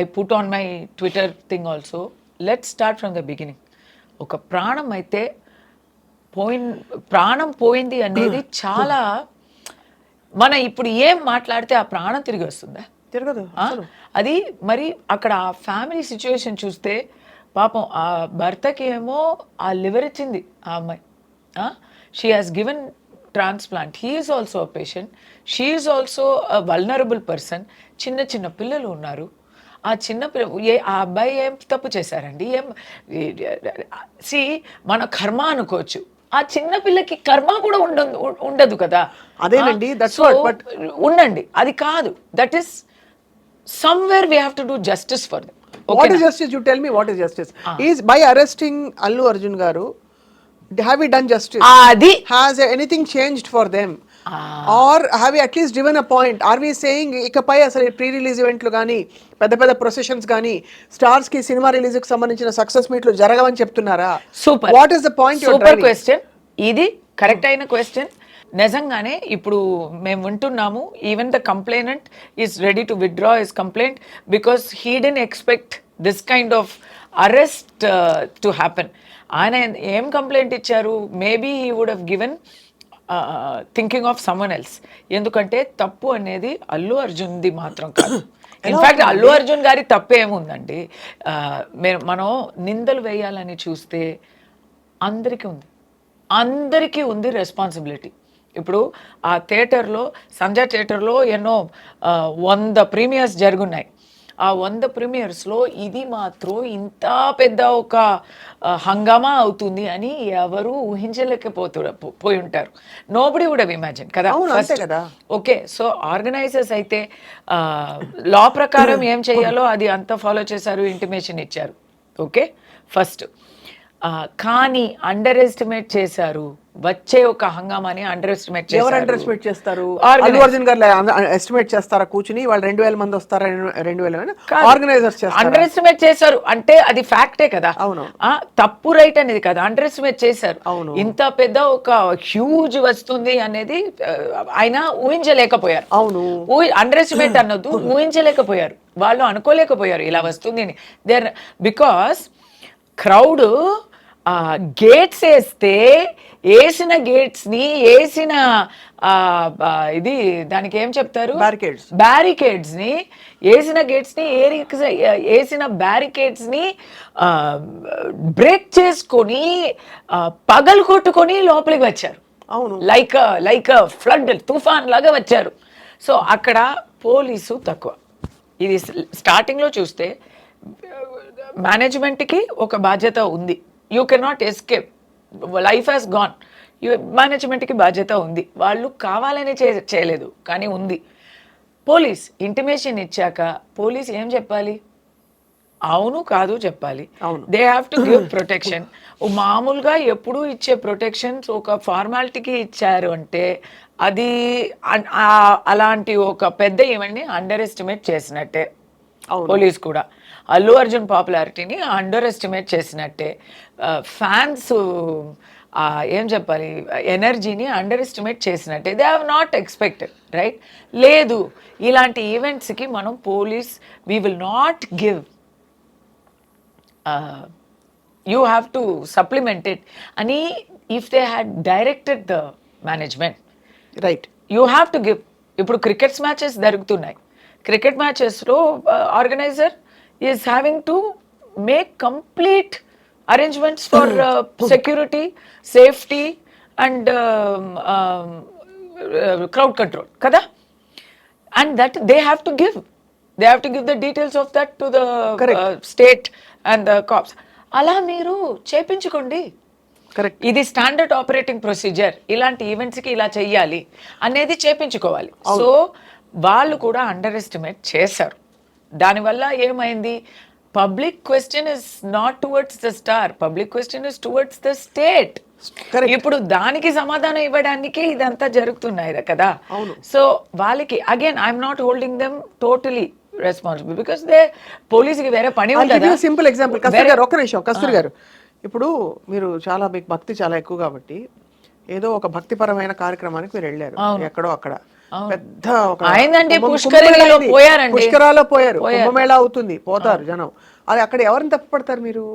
I put on my Twitter thing also. Let's start from the beginning. ఒక ప్రాణం అయితే ప్రాణం పోయింది అనేది చాలా, మన ఇప్పుడు ఏం మాట్లాడితే ఆ ప్రాణం తిరిగి వస్తుందా? తిరగదు. అది మరి అక్కడ ఆ ఫ్యామిలీ సిచ్యువేషన్ చూస్తే పాపం ఆ భర్తకి ఏమో ఆ లివర్ ఇచ్చింది ఆ అమ్మాయి. She has given transplant. He is also a patient, she is also a vulnerable person. చిన్న చిన్న పిల్లలు ఉన్నారు. ఆ చిన్న ఆ అబ్బాయి ఏం తప్పు చేశారండి? మన కర్మ అనుకోవచ్చు, ఆ చిన్న పిల్లకి కర్మ కూడా ఉండదు కదా. అదేనండి, ఉండండి, అది కాదు. That is somewhere we have to do justice for them. Okay, what is justice? You tell me what is justice. Is by arresting Allu Arjun garu, have we done justice? Has anything changed for them? Or have we at least given a point? Are we saying ikapai asalu pre release event lu gaani పెద్ద processions gaani stars ki cinema release కి సంబంధించిన సక్సెస్ మీట్ లు జరగవని చెప్తున్నారా? Super. What is the point you are driving? Super question. ఇది కరెక్ట్ అయిన క్వశ్చన్. నిజంగానే ఇప్పుడు మేము వింటున్నాము, even the complainant is ready to withdraw his complaint because he didn't expect this kind of arrest to happen. ఆయన ఏం కంప్లైంట్ ఇచ్చారు? Maybe he would have given thinking of someone else. ఎందుకంటే తప్పు అనేది అల్లు అర్జున్ది మాత్రం కాదు. ఇన్ఫ్యాక్ట్ అల్లు అర్జున్ గారి తప్పు ఏముందండి? మనం నిందలు వేయాలని చూస్తే అందరికీ ఉంది రెస్పాన్సిబిలిటీ. ఇప్పుడు ఆ థియేటర్లో, సంజయ్ థియేటర్లో ఎన్నో 100 ప్రీమియర్స్ జరుగున్నాయి. ఆ 100 ప్రీమియర్స్లో ఇది మాత్రం ఇంత పెద్ద ఒక హంగామా అవుతుంది అని ఎవరు పోయి ఉంటారు. నోబడి వుడ్ హావ్ ఇమాజిన్ కదా. ఓకే, సో ఆర్గనైజర్స్ అయితే లా ప్రకారం ఏం చేయాలో అది అంతా ఫాలో చేశారు, ఇంటిమేషన్ ఇచ్చారు. Okay, first. కానీ అండర్ ఎస్టిమేట్ చేశారు. వచ్చే ఒక హంగామాని అండర్ ఎస్టిమేట్ చేశారు. ఎవరు అండర్ ఎస్టిమేట్ చేస్తారు? అల్లు అర్జున్ గారు ఎస్టిమేట్ చేస్తారా కూర్చుని? వాళ్ళు 2000 మంది వస్తారా? 2000 ఆర్గనైజర్స్ అండర్ ఎస్టిమేట్ చేశారు అంటే అది ఫ్యాక్టే కదా. అవును, తప్పు రైట్ అనేది కదా. అండర్ ఎస్టిమేట్ చేశారు. ఇంత పెద్ద ఒక హ్యూజ్ వస్తుంది అనేది ఆయన ఊహించలేకపోయారు. అవును, అండర్ ఎస్టిమేట్ అన్నది ఊహించలేకపోయారు. వాళ్ళు అనుకోలేకపోయారు ఇలా వస్తుంది అని. బికాస్ క్రౌడ్ గేట్స్ వేసిన గేట్స్ని వేసిన ఇది దానికి ఏం చెప్తారు? బ్యారికేడ్స్ని వేసిన బ్యారికేడ్స్ని బ్రేక్ చేసుకొని పగలు కొట్టుకొని లోపలికి వచ్చారు. అవును, లైక్ ఫ్లడ్ తుఫాన్ లాగా వచ్చారు. సో అక్కడ పోలీసు తక్కువ. ఇది స్టార్టింగ్లో చూస్తే మేనేజ్మెంట్కి ఒక బాధ్యత ఉంది. You cannot escape. Life has gone. మేనేజ్మెంట్కి బాధ్యత ఉంది. వాళ్ళు కావాలని చేయలేదు, కానీ ఉంది. పోలీస్ ఇంటిమేషన్ ఇచ్చాక పోలీస్ ఏం చెప్పాలి? అవును కాదు చెప్పాలి. They have to give protection. మామూలుగా ఎప్పుడు ఇచ్చే ప్రొటెక్షన్స్ ఒక ఫార్మాలిటీకి ఇచ్చారు అంటే అది అలాంటి ఒక పెద్ద ఈవెంట్ని అండర్ ఎస్టిమేట్ చేసినట్టే. పోలీస్ కూడా అల్లు అర్జున్ పాపులారిటీని అండర్ ఎస్టిమేట్ చేసినట్టే. ఫ్యాన్స్ ఏం చెప్పాలి, ఎనర్జీని అండర్ ఎస్టిమేట్ చేసినట్టే. They have not expected, right? లేదు, ఇలాంటి ఈవెంట్స్కి మనం police we will not give, you have to supplement it ani. If they had directed the management, right, you have to give. Ippudu cricket matches jarugutunnai, cricket matches lo organizer is having to make complete arrangements for security, safety and crowd control kada, and that they have to give the details of that to the state and the cops. అలా మీరు చేపించుకోండి. కరెక్ట్. ఇది స్టాండర్డ్ ఆపరేటింగ్ ప్రొసీజర్, ఇలాంటి ఈవెంట్స్కి ఇలా చెయ్యాలి అనేది చేపించుకోవాలి. సో వాళ్ళు కూడా అండర్ ఎస్టిమేట్ చేశారు. దానివల్ల ఏమైంది? Public question is not towards the star, public question is towards the state. ఇప్పుడు దానికి సమాధానం ఇవ్వడానికి ఇదంతా జరుగుతున్నాయి కదా. సో వాళ్ళకి again I'm not holding them totally responsible because they పోలీసుకి వేరే పని ఉంటుంది. సింపుల్ ఎగ్జాంపుల్ కస్తూరి గారు, ఒక్క నిమిషం కస్తూరి గారు. ఇప్పుడు మీరు చాలా, మీకు భక్తి చాలా ఎక్కువ కాబట్టి ఏదో ఒక భక్తిపరమైన కార్యక్రమానికి మీరు వెళ్ళారు ఎక్కడో అక్కడ, పెద్ద ఒక పుష్కరాలో పోయారు, కుంభమేళా అవుతుంది, పోతారు జనం. అది అక్కడ ఎవరిని తప్పుపడతారు మీరు?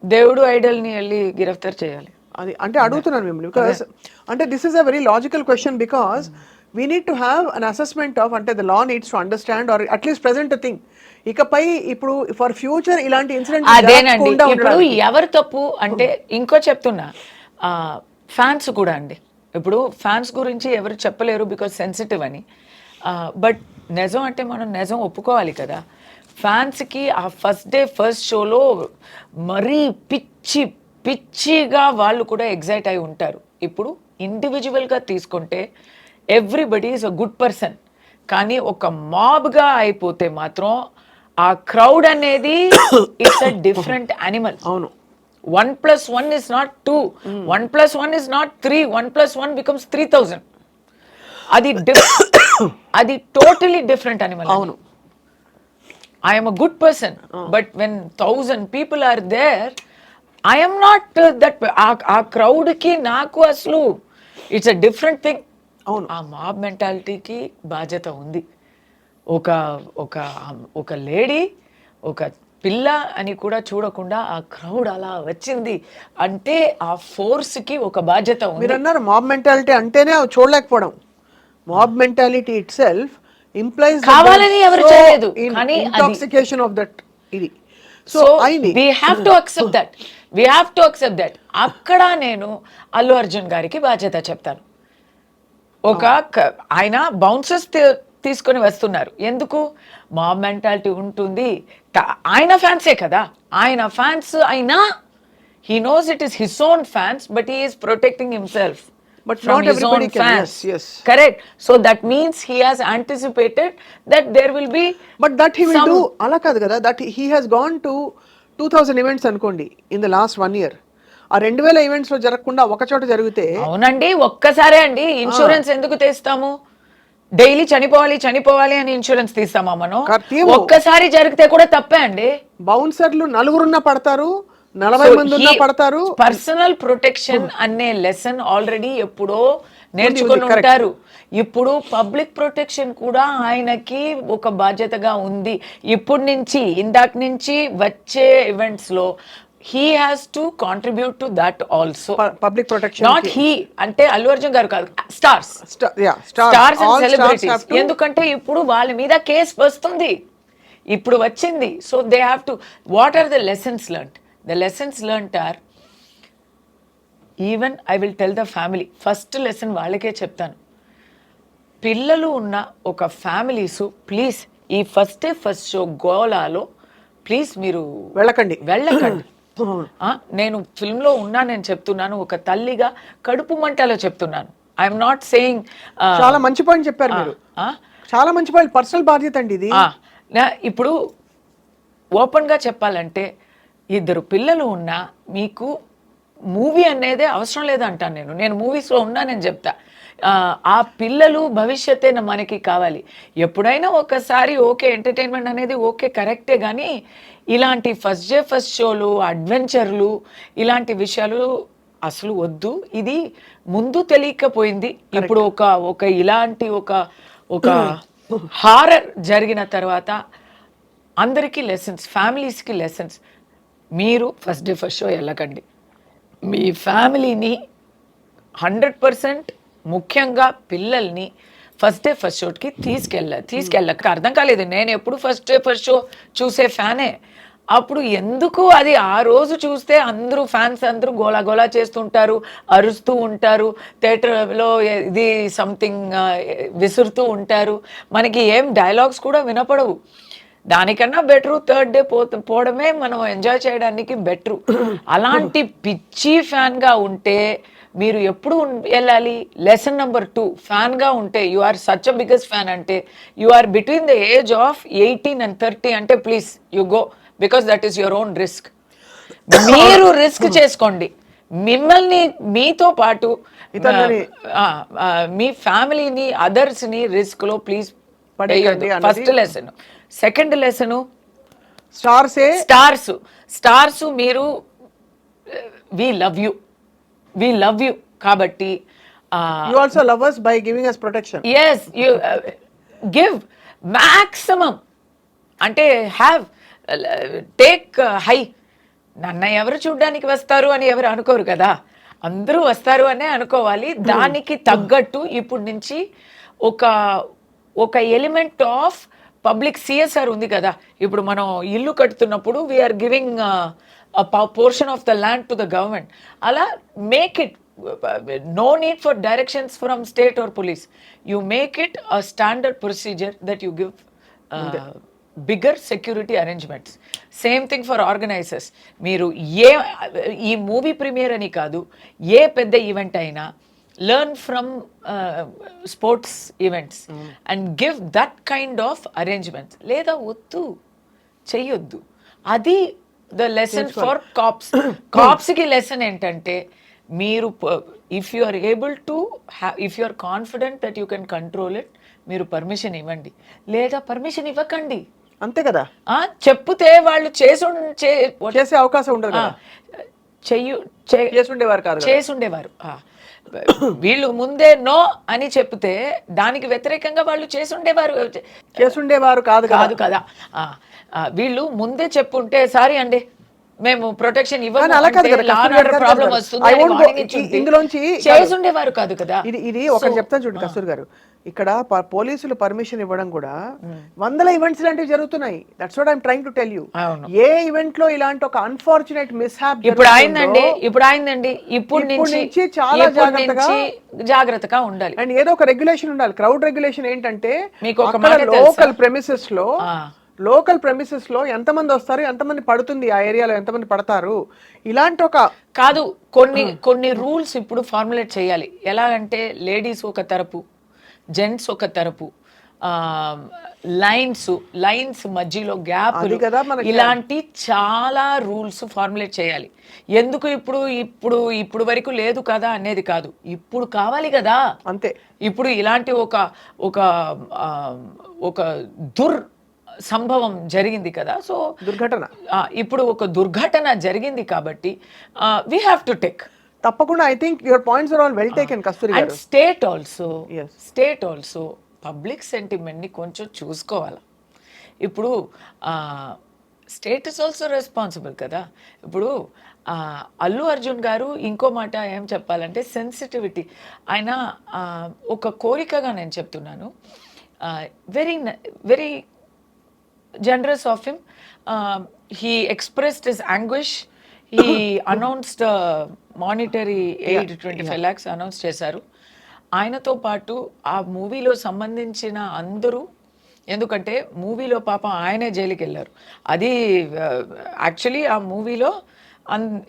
దేవుడు ఐడల్ ని వెళ్ళి గిరఫ్తార్ చేయాలి. అది అంటే అడుగుతున్నాను మిమ్మల్ని, బికాస్ అంటే this is a very logical question, because we need to have an assessment of, అంటే the law needs to understand or at least present a thing. ఇకపై ఇప్పుడు ఫర్ ఫ్యూచర్ ఇలాంటి ఇన్సిడెంట్ అదేనండి. ఇప్పుడు ఎవరు తప్పు అంటే ఇంకో చెప్తున్నా, ఫ్యాన్స్ కూడా అండి. ఇప్పుడు ఫ్యాన్స్ గురించి ఎవరు చెప్పలేరు బికాజ్ సెన్సిటివ్ అని, బట్ నిజం అంటే మనం నిజం ఒప్పుకోవాలి కదా. ఫ్యాన్స్కి ఆ ఫస్ట్ డే ఫస్ట్ షోలో మరీ పిచ్చిగా వాళ్ళు కూడా ఎగ్జైట్ అయి ఉంటారు. ఇప్పుడు ఇండివిజువల్గా తీసుకుంటే everybody is a good person, కానీ ఒక మాబ్గా అయిపోతే మాత్రం ఆ క్రౌడ్ అనేది ఇట్స్ అ డిఫరెంట్ యానిమల్. అవును, 1+1 is not 2, 1+1 is not 3, 1+1 becomes 3000. అది టోటలీ డిఫరెంట్ యానిమల్. అవును, I am a good person, but when 1000 people are there, I am not that. ఆ crowd కి నాకు అసలు ఇట్స్ అ డిఫరెంట్ థింగ్. అవును, ఆ మాబ్ మెంటాలిటీకి బాధ్యత ఉంది. ఒక లేడీ, ఒక పిల్ల అని కూడా చూడకుండా ఆ క్రౌడ్ అలా వచ్చింది అంటే ఆ ఫోర్స్కి ఒక బాధ్యత ఉంది. మీరు అన్నారు మాబ్ మెంటాలిటీ అంటేనే చూడలేకపోవడం. Mob mentality itself implies కావాలని ఎవరు చేయలేదు, కానీ intoxication of that ఇది. So we have to accept that. అక్కడ నేను అల్లు అర్జున్ గారికి బాధ్యత చెప్తాను. ఆయన బౌన్సర్స్ తీసుకొని వస్తున్నారు, ఎందుకు? మాబ్ మెంటాలిటీ ఉంటుంది. ఆయన ఫ్యాన్సే కదా, ఆయన ఫ్యాన్స్ అయినా he knows it is his own fans, but he is protecting himself. But not everybody can. Yes. Correct. So that means he has anticipated that there will be. But that he will do. Ala kaadu kada. That he has gone to 2000 events అనుకోండి in the last 1 year. ఆ 2000 ఈవెంట్స్ లో జరగకుండా ఒక చోట జరిగితే. అవునండి, ఒక్కసారే అండి. ఇన్సూరెన్స్ ఎందుకు తీస్తాము? డైలీ చనిపోవాలి అని ఇన్సూరెన్స్ తీస్తామా మనం? ఒక్కసారి జరిగితే కూడా తప్పే అండి. బౌన్సర్లు నలుగురున్న పడతారు, 40 మంది ఉన్నా పడతారు. పర్సనల్ ప్రొటెక్షన్ అనే లెసన్ ఆల్రెడీ ఎప్పుడో నేర్చుకొని ఉంటారు. ఇప్పుడు పబ్లిక్ ప్రొటెక్షన్ కూడా ఆయనకి ఒక బాధ్యతగా ఉంది. ఇప్పుడు నుంచి ఇందాక నుంచి వచ్చే ఈవెంట్స్ లో he has to contribute to that also. Public protection. Not he, అంటే అల్లు అర్జున్ గారు కాదు, స్టార్స్ అండ్ సెలబ్రిటీస్. ఎందుకంటే ఇప్పుడు వాళ్ళ మీద కేసు వస్తుంది, ఇప్పుడు వచ్చింది. So they have to, what are the lessons learned? The lessons learned are, even I will tell the family, first lesson వాళ్ళకే చెప్తాను. పిల్లలు ఉన్న ఒక ఫ్యామిలీస్ ప్లీజ్ ఈ ఫస్ట్ షో గోలాలో ప్లీజ్ మీరు వెళ్ళకండి. నేను ఫిల్మ్లో ఉన్నా, నేను చెప్తున్నాను ఒక తల్లిగా కడుపు మంటలో చెప్తున్నాను. I'm not saying. చాలా మంచి పాయింట్ చెప్పారు మీరు, చాలా మంచి పాయింట్. పర్సనల్ బాధ్యత అండి ఇది. ఇప్పుడు ఓపెన్గా చెప్పాలంటే 2 పిల్లలు ఉన్నా మీకు మూవీ అనేదే అవసరం లేదంటాను నేను మూవీస్లో ఉన్నా, నేను చెప్తా ఆ పిల్లలు భవిష్యత్తే మనకి కావాలి. ఎప్పుడైనా ఒకసారి ఓకే ఎంటర్టైన్మెంట్ అనేది ఓకే కరెక్టే, కానీ ఇలాంటి ఫస్ట్ డే ఫస్ట్ షోలు, అడ్వెంచర్లు, ఇలాంటి విషయాలు అసలు వద్దు. ఇది ముందు తెలియకపోయింది, ఇప్పుడు ఒక ఇలాంటి ఒక హారర్ జరిగిన తర్వాత అందరికీ లెసన్స్, ఫ్యామిలీస్కి లెసన్స్. మీరు ఫస్ట్ డే ఫస్ట్ షో వెళ్ళకండి. మీ ఫ్యామిలీని 100%, ముఖ్యంగా పిల్లల్ని ఫస్ట్ డే ఫస్ట్ షోకి తీసుకెళ్ళక. అర్థం కాలేదు, నేను ఎప్పుడు ఫస్ట్ డే ఫస్ట్ షో చూసే ఫ్యానే. అప్పుడు ఎందుకు అది ఆ రోజు చూస్తే అందరూ ఫ్యాన్స్ అందరూ గోలా చేస్తుంటారు, అరుస్తూ ఉంటారు, థియేటర్లో ఇది సంథింగ్ విసురుతూ ఉంటారు, మనకి ఏం డైలాగ్స్ కూడా వినపడవు. దానికన్నా బెటరు థర్డ్ డే పోవడమే మనం ఎంజాయ్ చేయడానికి బెటరు. అలాంటి పిచ్చి ఫ్యాన్గా ఉంటే మీరు ఎప్పుడు వెళ్ళాలి? లెసన్ నెంబర్ 2, ఫ్యాన్గా ఉంటే you are such a biggest fan అంటే you are between the age of 18 and 30 అంటే please you go, because that is your own risk. మీరు రిస్క్ చేసుకోండి, మిమ్మల్ని మీతో పాటు మీ ఫ్యామిలీని, అదర్స్ని రిస్క్లో ప్లీజ్ పడేయండి. First lesson. Second lesson stars మీరు వి లవ్ యూ కాబట్టి you also love us by giving us protection. yes you give maximum అంటే హ్యావ్ టేక్ హై. నన్న ఎవరు చూడ్డానికి వస్తారు అని ఎవరు అనుకోరు కదా, అందరూ వస్తారు అనే అనుకోవాలి. దానికి తగ్గట్టు ఇప్పుడు నుంచి ఒక ఎలిమెంట్ ఆఫ్ పబ్లిక్ సిఎస్ఆర్ ఉంది కదా. ఇప్పుడు మనం ఇల్లు కడుతున్నప్పుడు we are giving portion of the land to the government. అలా make it no need for directions from state or police. You make it a standard procedure that you give bigger security arrangements. Same thing for organizers. మీరు ఈ మూవీ ప్రీమియర్ అని కాదు, ఏ పెద్ద ఈవెంట్ అయినా learn from sports events and give that kind of arrangements. లేదా వద్దు, చెయ్యొద్దు. అది ద లెసన్ ఫర్ కాప్స్కి లెసన్ ఏంటంటే మీరు if you are able to if you are confident that you can control it, మీరు పర్మిషన్ ఇవ్వండి, లేదా పర్మిషన్ ఇవ్వకండి. అంతే కదా. చెప్తే వాళ్ళు చేసే అవకాశం ఉండదు, చేసుండేవారు. వీళ్ళు ముందే నో అని చెప్తే దానికి వ్యతిరేకంగా వాళ్ళు చేసుండేవారు కాదు కదా. వీళ్ళు ముందే చెప్పుంటే సారీ అండి మేము ప్రొటెక్షన్ ప్రాబ్లం వస్తుంది చేసుండేవారు కాదు కదా. ఇది ఒకటి చెప్తాను చూడండి కస్తూరి గారు, ఇక్కడ పోలీసులు పర్మిషన్ ఇవ్వడం కూడా వందల ఈవెంట్స్ లాంటివి జరుగుతున్నాయి. That's what I am trying to tell you. A event లో ఇలాంటి ఒక అన్ఫార్చునేట్ మిస్‌హ్యాప్ ఇప్పుడు అయిందండి ఇప్పుడు నుంచి చాలా జాగ్రత్తగా ఉండాలి. అండ్ ఏదో ఒక రెగ్యులేషన్ ఉండాలి. క్రౌడ్ రెగ్యులేషన్ ఏంటంటే లోకల్ ప్రెమిసెస్ లో ఎంతమంది వస్తారు, ఎంతమంది పడుతుంది, ఆ ఏరియాలో ఎంతమంది పడతారు, ఇలాంటి ఒక కాదు కొన్ని రూల్స్ ఇప్పుడు ఫార్ములేట్ చేయాలి. ఎలాగంటే లేడీస్ ఒక తరపు, జెంట్స్ ఒక తరపు, లైన్స్ మధ్యలో గ్యాప్, ఇలాంటి చాలా రూల్స్ ఫార్ములేట్ చేయాలి. ఎందుకు ఇప్పుడు వరకు లేదు కదా అనేది కాదు, ఇప్పుడు కావాలి కదా అంతే. ఇప్పుడు ఇలాంటి ఒక సంభవం జరిగింది కదా, సో దుర్ఘటన, ఇప్పుడు ఒక దుర్ఘటన జరిగింది కాబట్టి we have to take. తప్పకుండా. I think your points are all well taken Kasturi garu. And state also public sentiment ని కొంచెం చూసుకోవాలి. ఇప్పుడు స్టేట్ ఇస్ ఆల్సో రెస్పాన్సిబుల్ కదా. ఇప్పుడు అల్లు అర్జున్ గారు ఇంకో మాట ఏం చెప్పాలంటే సెన్సిటివిటీ. ఆయన ఒక కోరికగా నేను చెప్తున్నాను, very very generous of him. He expressed his anguish. He announced monetary aid 25 lakhs announce చేశారు. ఆయనతో పాటు ఆ మూవీలో సంబంధించిన అందరూ, ఎందుకంటే మూవీలో పాపం ఆయనే జైలుకి వెళ్ళారు. అది యాక్చువల్లీ ఆ మూవీలో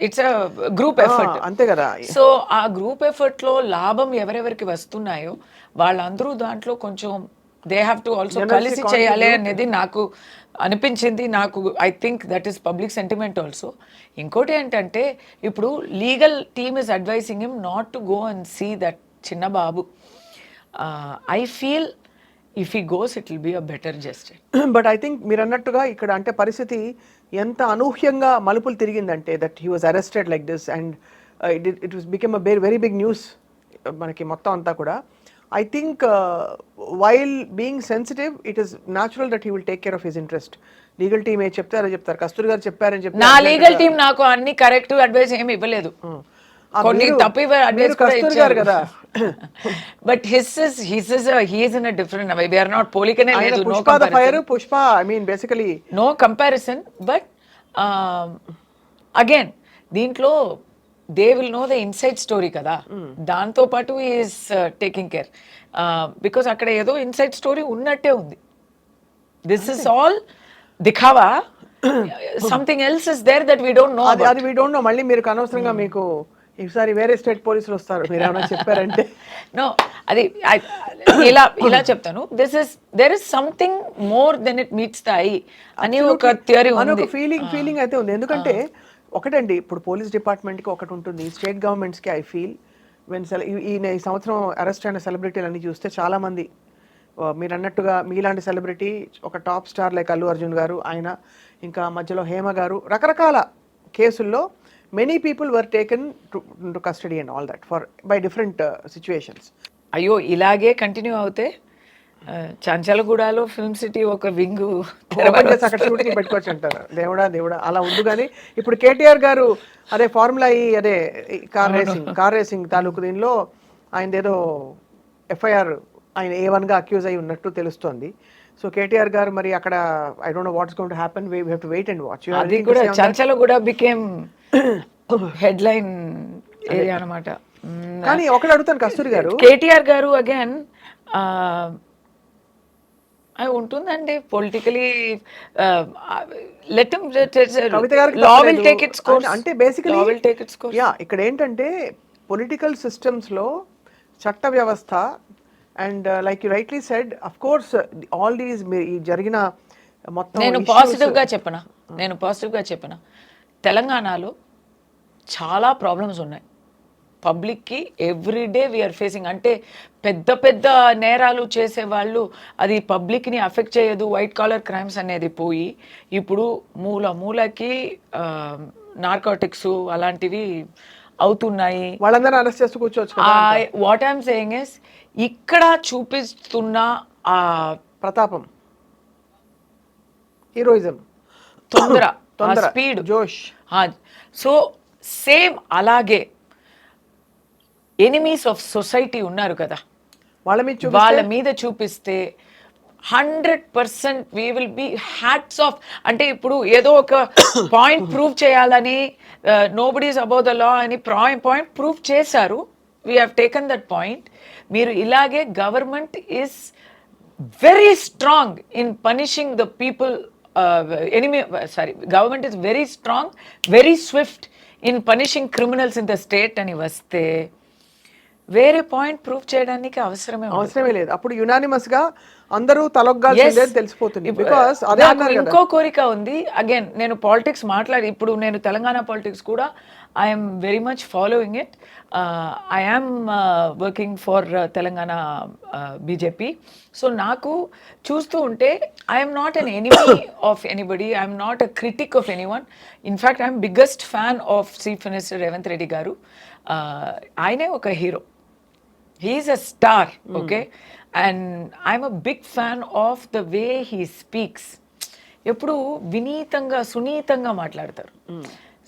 ఇట్స్ అ గ్రూప్ ఎఫర్ట్. అంతే కదా. సో ఆ గ్రూప్ ఎఫర్ట్ లో లాభం ఎవరెవరికి వస్తున్నాయో వాళ్ళందరూ దాంట్లో కొంచెం దే హ్యావ్ టు ఆల్సో కలిసి చేయాలి అనేది నాకు అనిపించింది. నాకు I think that is public sentiment also. ఇంకోటి ఏంటంటే ఇప్పుడు legal team is advising him not to go and see that చిన్న బాబు. I feel if he goes it will be a better justice. But I think మీరు అన్నట్టుగా ఇక్కడ అంటే పరిస్థితి ఎంత అనూహ్యంగా మలుపులు తిరిగిందంటే that he was arrested like this and it was become a very big news మనకి మొత్తం అంతా కూడా. I think while being sensitive it is natural that he will take care of his interest. Legal team ఏ చెప్తారో చెప్తారు, కస్తూరి గారు చెప్పారని చెప్పి నా లీగల్ టీం నాకు అన్ని కరెక్ట్ అడ్వైస్ ఏమి ఇవ్వలేదు, కొన్ని తప్పు అడ్వైస్ కూడా ఇచ్చారు కదా. But his is in a different way. We are not పోలికనే లేదు. Pushpa I mean basically no comparison. But again దీంట్లో they will know the inside story కదా, దాంతో పాటు ఈస్ టేకింగ్ కేర్ బికాస్ అక్కడ ఏదో ఇన్సైడ్ స్టోరీ ఉన్నట్టే ఉంది. దిస్ ఇస్ ఆల్ దిఖావా, something else is there that we don't know. అది వీ డోంట్ నో. మళ్ళీ మీరు అనవసరంగా మీకు ఈసారి వేరే స్టేట్ పోలీసులు వస్తారు మీరు ఏమైనా చెప్పారంటే. నో అది ఇలా చెప్తాను. There is something more than it meets the eye అని ఒక థియరీ ఉంది, ఫీలింగ్ అయితే ఉంది. ఎందుకంటే ఒకటండి, ఇప్పుడు పోలీస్ డిపార్ట్మెంట్కి ఒకటి ఉంటుంది, స్టేట్ గవర్నమెంట్స్కి ఐ ఫీల్ ఈ సంవత్సరం అరెస్ట్ అయిన సెలబ్రిటీలు అన్ని చూస్తే చాలామంది మీరు అన్నట్టుగా మీలాంటి సెలబ్రిటీ, ఒక top star like Allu Arjun గారు, ఆయన ఇంకా మధ్యలో హేమ గారు, రకరకాల కేసుల్లో many people were taken to custody and all that by different situations. అయ్యో ఇలాగే కంటిన్యూ అవుతే చంచలగూడలో ఫిల్మ్ సిటీ ఒక వింగ్ అక్కడ షూటింగ్ పెట్టుకోవచ్చు అంటారు. దేవుడా అలా ఉంది. కానీ ఇప్పుడు కేటీఆర్ గారు అదే ఫార్ములా అదే కార్ రేసింగ్ తాలూకు దీనిలో ఆయన ఏదో ఎఫ్ఐఆర్ ఆయన A1గా అక్యూజ్ అయి ఉన్నట్టు తెలుస్తోంది. సో కేటీఆర్ గారు మరి అక్కడ I don't know what's going to happen, we have to wait and watch. అది కూడా చంచలగూడ బికేమ్ హెడ్లైన్ ఏరియా అన్నమాట. కానీ ఒకటి అడుగుతాను కస్తూరి గారు, కేటీఆర్ గారు అగైన్ అది ఉంటుందండి పొలిటికలీ లెట్ కవిత గారికి law will take its course. అంటే basically will take its course. Yeah ఇక్కడ ఏంటంటే పొలిటికల్ సిస్టమ్స్ లో చట్ట వ్యవస్థ and like you rightly said of course all these జరిగిన మొత్తం నేను పాజిటివ్ గా చెప్పనా తెలంగాణలో చాలా ప్రాబ్లమ్స్ ఉన్నాయి పబ్లిక్కి. Everyday we are facing. అంటే పెద్ద పెద్ద నేరాలు చేసేవాళ్ళు అది పబ్లిక్ని అఫెక్ట్ చేయదు, వైట్ కాలర్ క్రైమ్స్ అనేది పోయి ఇప్పుడు మూలకి నార్కోటిక్స్ అలాంటివి అవుతున్నాయి. వాళ్ళందరూ అరెస్ట్ చేస్తూ కూర్చోవచ్చు. వాట్ ఐఎమ్ సేయింగ్ ఇస్ ఇక్కడ చూపిస్తున్న ఆ ప్రతాపం, హీరోయిజం, తొందర, స్పీడ్, జోష్. సో సేమ్ అలాగే ఎనిమీస్ ఆఫ్ సొసైటీ ఉన్నారు కదా, వాళ్ళ మీద చూపిస్తే 100% we will be hats off. అంటే ఇప్పుడు ఏదో ఒక పాయింట్ ప్రూవ్ చేయాలని nobody is above the law అని పాయింట్ ప్రూవ్ చేశారు. We have taken that point. మీరు ఇలాగే government is very strong in punishing the people. Government is very strong, very Swift in punishing criminals in the state అని వస్తే వేరే పాయింట్ ప్రూవ్ చేయడానికి అవసరమే లేదు. అప్పుడు యునానిమస్ గా అందరూ తలొగ్గాల్సిందే తెలిసిపోతుంది. బికాజ్ ఇంకో కోరిక ఉంది. అగైన్ నేను పాలిటిక్స్ ఇప్పుడు నేను తెలంగాణ పాలిటిక్స్ కూడా I'm very much following it. I'm working for Telangana BJP. So నాకు చూస్తూ ఉంటే I'm not an enemy of anybody, I'm not a critic of anyone. In fact I'm biggest fan of chief minister Revanth Reddy గారు. ఆయనే ఒక hero, he is a star, okay. And I'm a big fan of the way he speaks. ఎప్పుడు వినీతంగా సునీతంగా మాట్లాడతారు.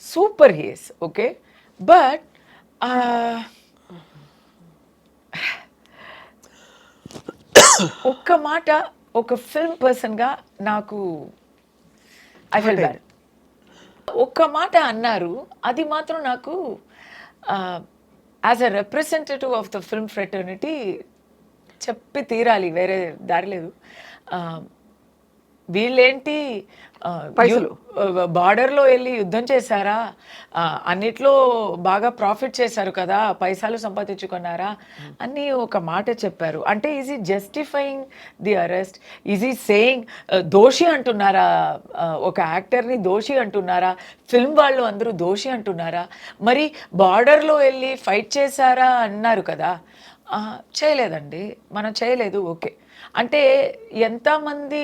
Super he's, okay. బట్ ఒక్క మాట ఒక ఫిల్మ్ పర్సన్గా నాకు ఐ ఫీల్ బ్యాడ్. ఒక్క మాట అన్నారు, అది మాత్రం నాకు as a representative of the film fraternity చెప్పి తీరాలి, వేరే దారి లేదు. వీళ్ళేంటి పైసలు. బార్డర్లో వెళ్ళి యుద్ధం చేశారా, అన్నిట్లో బాగా ప్రాఫిట్ చేశారు కదా, పైసలు సంపాదించుకున్నారా అని ఒక మాట చెప్పారు. అంటే ఈజ్ ఈ జస్టిఫైయింగ్ ది అరెస్ట్? ఈజ్ ఈ సేయింగ్ దోషి అంటున్నారా? ఒక యాక్టర్ని దోషి అంటున్నారా? ఫిల్మ్ వాళ్ళు అందరూ దోషి అంటున్నారా? మరి బార్డర్లో వెళ్ళి ఫైట్ చేశారా అన్నారు కదా, చేయలేదండి, మనం చేయలేదు. ఓకే, అంటే ఎంతమంది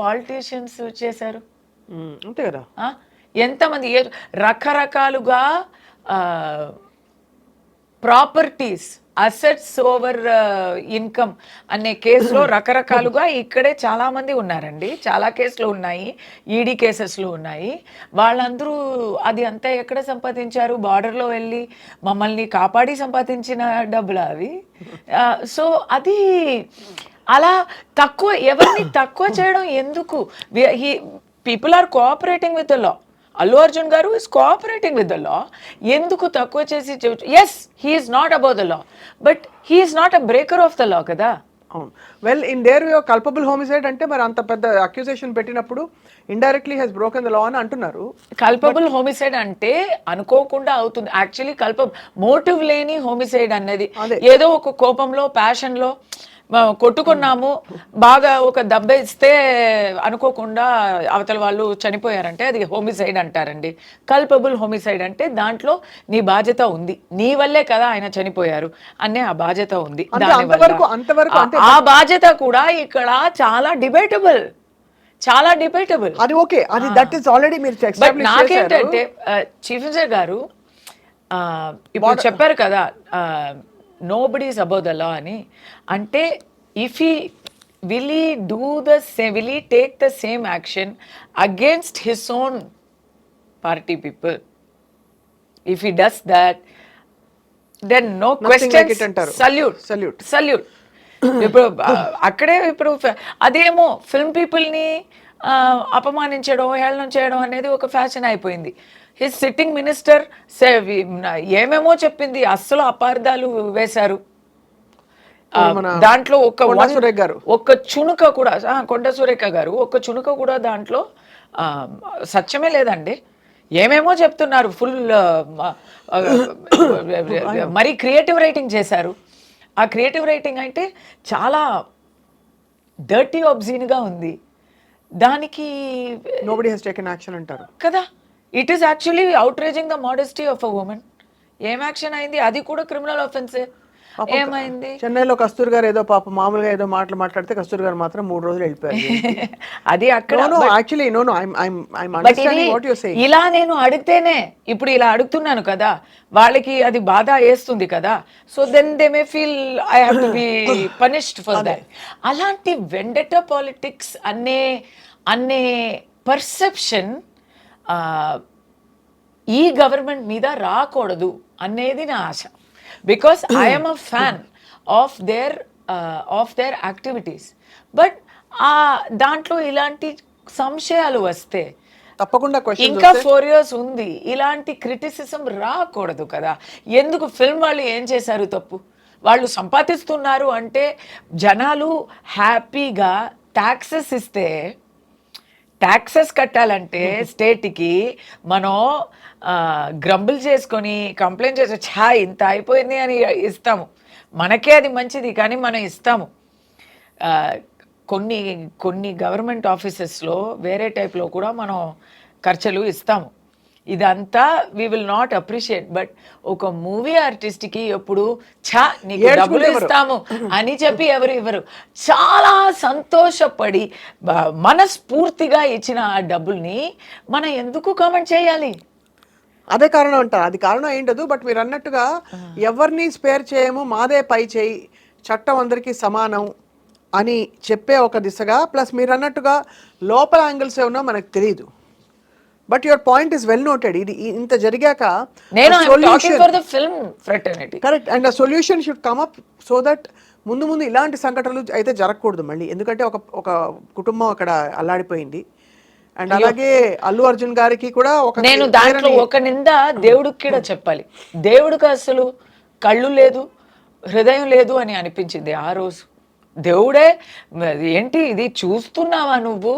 పాలిటీషియన్స్ చేశారు? అంతే కదా. ఎంతమంది రకరకాలుగా ప్రాపర్టీస్, అసెట్స్ ఓవర్ ఇన్కమ్ అనే కేసులో రకరకాలుగా ఇక్కడే చాలా మంది ఉన్నారండి. చాలా కేసులు ఉన్నాయి, ఈడీ కేసెస్లు ఉన్నాయి. వాళ్ళందరూ అది అంతా ఎక్కడ సంపాదించారు? బార్డర్లో వెళ్ళి మమ్మల్ని కాపాడి సంపాదించిన డబ్బులు అవి. సో అది అలా తక్కువ, ఎవరిని తక్కువ చేయడం ఎందుకు? People are cooperating with the law. Allu Arjun garu is cooperating with the law. ఎందుకు తక్కువ చేసి? Yes, he is not about the law, but he is not a breaker of the law కదా. అవును. Well, in their way culpable homicide అంటే మరి అంత పెద్ద అక్యూజేషన్ పెట్టినప్పుడు indirectly he's broken the law అని అంటున్నారు. కల్పబుల్ హోమిసైడ్ అంటే అనుకోకుండా అవుతుంది. యాక్చువల్లీ మోటివ్ లేని హోమిసైడ్ అన్నది ఏదో ఒక కోపంలో, ప్యాషన్లో కొట్టుకున్నాము, బాగా ఒక దెబ్బ ఇస్తే అనుకోకుండా అవతల వాళ్ళు చనిపోయారంటే అది హోమిసైడ్ అంటారండి. కల్పబుల్ హోమిసైడ్ అంటే దాంట్లో నీ బాధ్యత ఉంది, నీ వల్లే కదా ఆయన చనిపోయారు అనే ఆ బాధ్యత ఉంది. ఆ బాధ్యత కూడా ఇక్కడ చాలా డిబేటబుల్, చాలా డిబేటబుల్. అది ఓకే, అది దట్ ఇస్ ఆల్రెడీ మీరు ఎస్టాబ్లిష్ చేశారు. నాకేంటంటే చీఫ్ మినిస్టర్ గారు ఇప్పుడు చెప్పారు కదా, nobody is above the law అని. అంటే if he will he take the same action against his own party people? If he does that, then no questions, salute. ఇప్పుడు అక్కడే ఇప్పుడు అదేమో ఫిల్మ్ పీపుల్ని అపమానించడం, హేళన చేయడం అనేది ఒక ఫ్యాషన్ అయిపోయింది. హిస్ సిట్టింగ్ మినిస్టర్ ఏమేమో చెప్పింది, అస్సలు అపార్థాలు వేశారు. దాంట్లో ఒక్క చునుక కూడా, కొండ సురేఖ గారు ఒక్క చునుక కూడా దాంట్లో సత్యమే లేదండి. ఏమేమో చెప్తున్నారు, ఫుల్ మరి క్రియేటివ్ రైటింగ్ చేశారు. ఆ క్రియేటివ్ రైటింగ్ అంటే చాలా డర్టీ ఆబ్జీన్గా ఉంది. దానికి nobody has taken action అంటారు కదా. It is actually outraging the modesty of a woman. ఏం యాక్షన్ అయింది? అది కూడా క్రిమినల్ ఆఫెన్సే. ఏమైంది? చెన్నైలో కస్తూరి గారు ఏదో పాప మామూలుగా ఏదో మాటలు మాట్లాడితే కస్తూరి గారు మాత్రం 3 రోజులు వెళ్ళిపోయారు. అది అక్కడ ఇలా నేను అడిగితేనే, ఇప్పుడు ఇలా అడుగుతున్నాను కదా, వాళ్ళకి అది బాధ వేస్తుంది కదా. So then they may feel I have to be punished for that. అలాంటి వెండటా పాలిటిక్స్ అనే పర్సెప్షన్ ఈ గవర్నమెంట్ మీద రాకూడదు అనేది నా ఆశ. Because I'm a fan of their activities. But దాంట్లో ఇలాంటి సంశయాలు వస్తే తప్పకుండా ఇంకా 4 years ఉంది, ఇలాంటి క్రిటిసిజం రాకూడదు కదా. ఎందుకు? ఫిల్మ్ వాళ్ళు ఏం చేశారు తప్పు? వాళ్ళు సంపాదిస్తున్నారు అంటే జనాలు హ్యాపీగా ట్యాక్సెస్ ఇస్తే, ట్యాక్సెస్ కట్టాలంటే స్టేట్కి మనం గ్రంబుల్ చేసుకొని కంప్లైంట్ చేసి ఇంత అయిపోయింది అని ఇస్తాము. మనకే అది మంచిది కానీ మనం ఇస్తాము. కొన్ని గవర్నమెంట్ ఆఫీసెస్లో వేరే టైప్లో కూడా మనం ఖర్చులు ఇస్తాము. ఇదంతా we will not appreciate. But ఒక మూవీ ఆర్టిస్ట్కి ఎప్పుడు నీకు డబ్బులు ఇస్తాము అని చెప్పి ఎవరు ఇవ్వరు. చాలా సంతోషపడి మనస్ఫూర్తిగా ఇచ్చిన ఆ డబ్బుల్ని మనం ఎందుకు కామెంట్ చేయాలి? అదే కారణం అంట. అది కారణం ఏంటదు. బట్ మీరు అన్నట్టుగా ఎవరిని స్పేర్ చేయము, మాదే పై చేయి, చట్టం అందరికీ సమానం అని చెప్పే ఒక దిశగా, ప్లస్ మీరు అన్నట్టుగా లోపల యాంగిల్స్ ఏమన్నా మనకు తెలియదు. But your point is well noted. ఇది ఇంత జరిగాక correct, and solution should come up so that ముందు ఇలాంటి సంఘటనలు అయితే జరగకూడదు మళ్ళీ. ఎందుకంటే ఒక కుటుంబం అక్కడ అల్లాడిపోయింది. అండ్ అలాగే అల్లు అర్జున్ గారికి కూడా నేను దాంట్లో ఒక నింద దేవుడికి కూడా చెప్పాలి. దేవుడికి అసలు కళ్ళు లేదు, హృదయం లేదు అని అనిపించింది ఆ రోజు. దేవుడే ఏంటి ఇది చూస్తున్నావా నువ్వు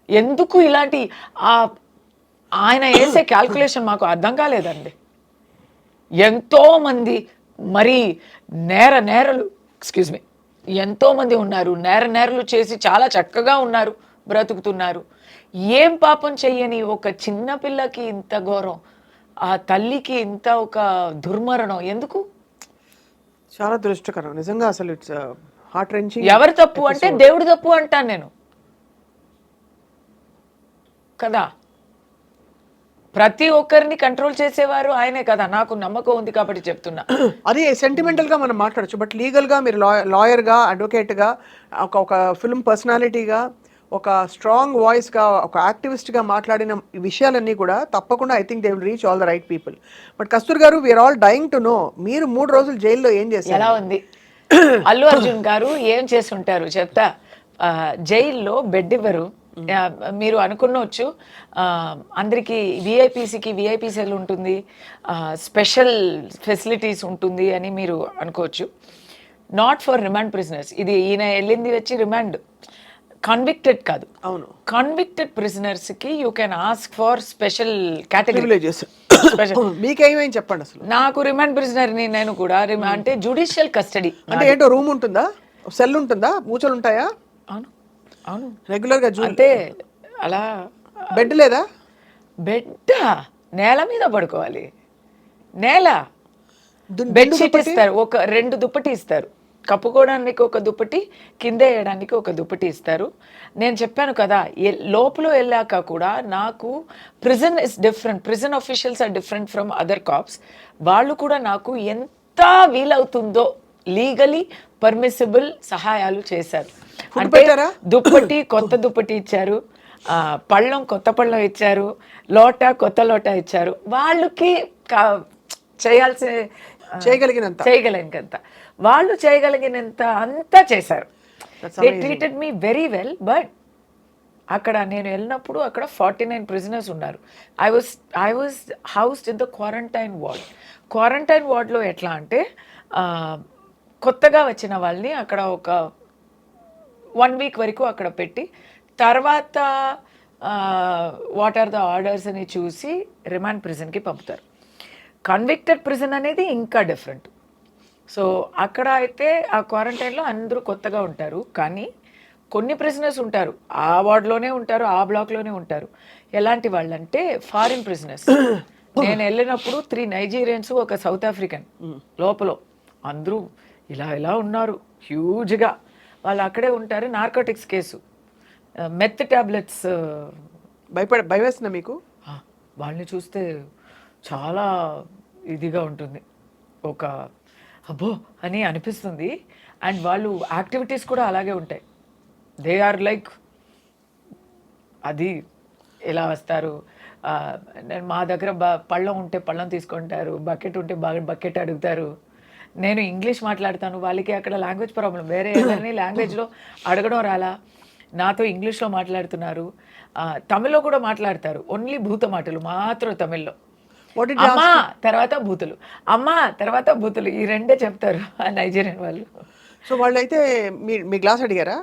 ఎందుకు ఇలాంటి ఆయన వేసే క్యాల్కులేషన్ మాకు అర్థం కాలేదండి. ఎంతోమంది మరి నేరలు ఎక్స్క్యూజ్ మీ ఎంతోమంది ఉన్నారు, నేరలు చేసి చాలా చక్కగా ఉన్నారు, బ్రతుకుతున్నారు. ఏం పాపం చెయ్యని ఒక చిన్న పిల్లకి ఇంత ఘోరం, ఆ తల్లికి ఇంత ఒక దుర్మరణం ఎందుకు? చాలా దురదృష్టకరం నిజంగా. అసలు ఇట్స్ హార్ట్ రెంచింగ్. ఎవరు తప్పు అంటే దేవుడు తప్పు అంటాను నేను కదా. ప్రతి ఒక్కరిని కంట్రోల్ చేసేవారు ఆయనే కదా, నాకు నమ్మకం ఉంది కాబట్టి చెప్తున్నా. అది సెంటిమెంటల్ గా మనం మాట్లాడచ్చు, బట్ లీగల్ గా మీరు లాయర్ గా, అడ్వకేట్ గా, ఒక ఫిల్మ్ పర్సనాలిటీగా, ఒక స్ట్రాంగ్ వాయిస్ గా, ఒక యాక్టివిస్ట్ గా మాట్లాడిన విషయాలన్నీ కూడా తప్పకుండా I think they will reach all the right people. But Kasturi గారు, we are all dying to know, మీరు 3 రోజులు జైల్లో ఏం చేశారు? ఎలా ఉంది అల్లు అర్జున్ గారు ఏం చేసి ఉంటారు చెప్తా. జైల్లో బెడ్ ఇవ్వరు. మీరు అనుకున్నవచ్చు అందరికి విఐపీసీకి విఐపీ సెల్ ఉంటుంది, స్పెషల్ ఫెసిలిటీస్ ఉంటుంది అని మీరు అనుకోవచ్చు. Not for remand prisoners. ఇది ఈయన వెళ్ళింది వచ్చి రిమాండ్, కన్విక్టెడ్ కాదు. అవును, కన్విక్టెడ్ ప్రిజనర్స్ కి you can ask for special category. మీకేమైంది చెప్పండి అసలు. నాకు రిమాండ్ ప్రిజనర్ ని నేను కూడా అంటే జుడిషియల్ కస్టడీ అంటే ఏంటో, రూమ్ ఉంటుందా, సెల్ ఉంటుందా, మూచలు ఉంటాయా? అవును అవును, రెగ్యులర్ గా అంటే అలా. బెడ్ లేదా? బెడ్ నేల మీద పడుకోవాలి. నేల బెడ్షీట్ ఇస్తారు, ఒక 2 దుప్పటి ఇస్తారు, కప్పుకోవడానికి ఒక దుప్పటి, కింద వేయడానికి ఒక దుప్పటి ఇస్తారు. నేను చెప్పాను కదా, లోపల వెళ్ళాక కూడా నాకు prison is different, prison officials are different from other cops. వాళ్ళు కూడా నాకు ఎంత వీలవుతుందో లీగలీ పర్మిసిబుల్ సహాయాలు చేశారు. అంటే దుప్పటి, కొత్త దుప్పటి ఇచ్చారు, పళ్ళం కొత్త పళ్ళం ఇచ్చారు, కొత్త లోట ఇచ్చారు. వాళ్ళకి చేయగలిగినంత వాళ్ళు చేయగలిగినంత అంతా చేశారు. They treated me very well. But అక్కడ నేను వెళ్ళినప్పుడు అక్కడ 49 ప్రిజనర్స్ ఉన్నారు. I was housed in the quarantine వార్డ్లో ఎట్లా అంటే కొత్తగా వచ్చిన వాళ్ళని అక్కడ ఒక 1 వీక్ వరకు అక్కడ పెట్టి, తర్వాత వాట్ ఆర్ ద ఆర్డర్స్ అని చూసి రిమాండ్ ప్రిజన్కి పంపుతారు. కన్విక్టెడ్ ప్రిజన్ అనేది ఇంకా డిఫరెంట్. సో అక్కడ అయితే ఆ క్వారంటైన్లో అందరూ కొత్తగా ఉంటారు, కానీ కొన్ని ప్రిజనర్స్ ఉంటారు ఆ వార్డ్లోనే ఉంటారు, ఆ బ్లాక్లోనే ఉంటారు. ఎలాంటి వాళ్ళంటే ఫారిన్ ప్రిజనర్స్. నేను వెళ్ళినప్పుడు 3 నైజీరియన్స్, ఒక సౌత్ ఆఫ్రికన్ లోపల, అందరూ ఇలా ఉన్నారు హ్యూజ్గా. వాళ్ళు అక్కడే ఉంటారు. Narcotics case, meth tablets. భయవేస్తున్నా మీకు? వాళ్ళని చూస్తే చాలా ఇదిగా ఉంటుంది, ఒక అబ్బో అని అనిపిస్తుంది. అండ్ వాళ్ళు యాక్టివిటీస్ కూడా అలాగే ఉంటాయి. దే ఆర్ లైక్, అది ఎలా వస్తారు, మా దగ్గర పళ్ళం ఉంటే పళ్ళం తీసుకుంటారు, బకెట్ ఉంటే బకెట్ అడుగుతారు. నేను ఇంగ్లీష్ మాట్లాడతాను, వాళ్ళకి అక్కడ లాంగ్వేజ్ ప్రాబ్లం, వేరే ఎవరిని లాంగ్వేజ్లో అడగడం రాలా, నాతో ఇంగ్లీష్లో మాట్లాడుతున్నారు. తమిళ్లో కూడా మాట్లాడతారు, ఓన్లీ భూత మాటలు మాత్రం తమిళ్లో. అమ్మా తర్వాత బూతులు, అమ్మా తర్వాత బూతులు, ఈ 2 చెప్తారు ఆ నైజీరియన్ వాళ్ళు. సో వాళ్ళైతే మీ గ్లాస్ అడిగారా?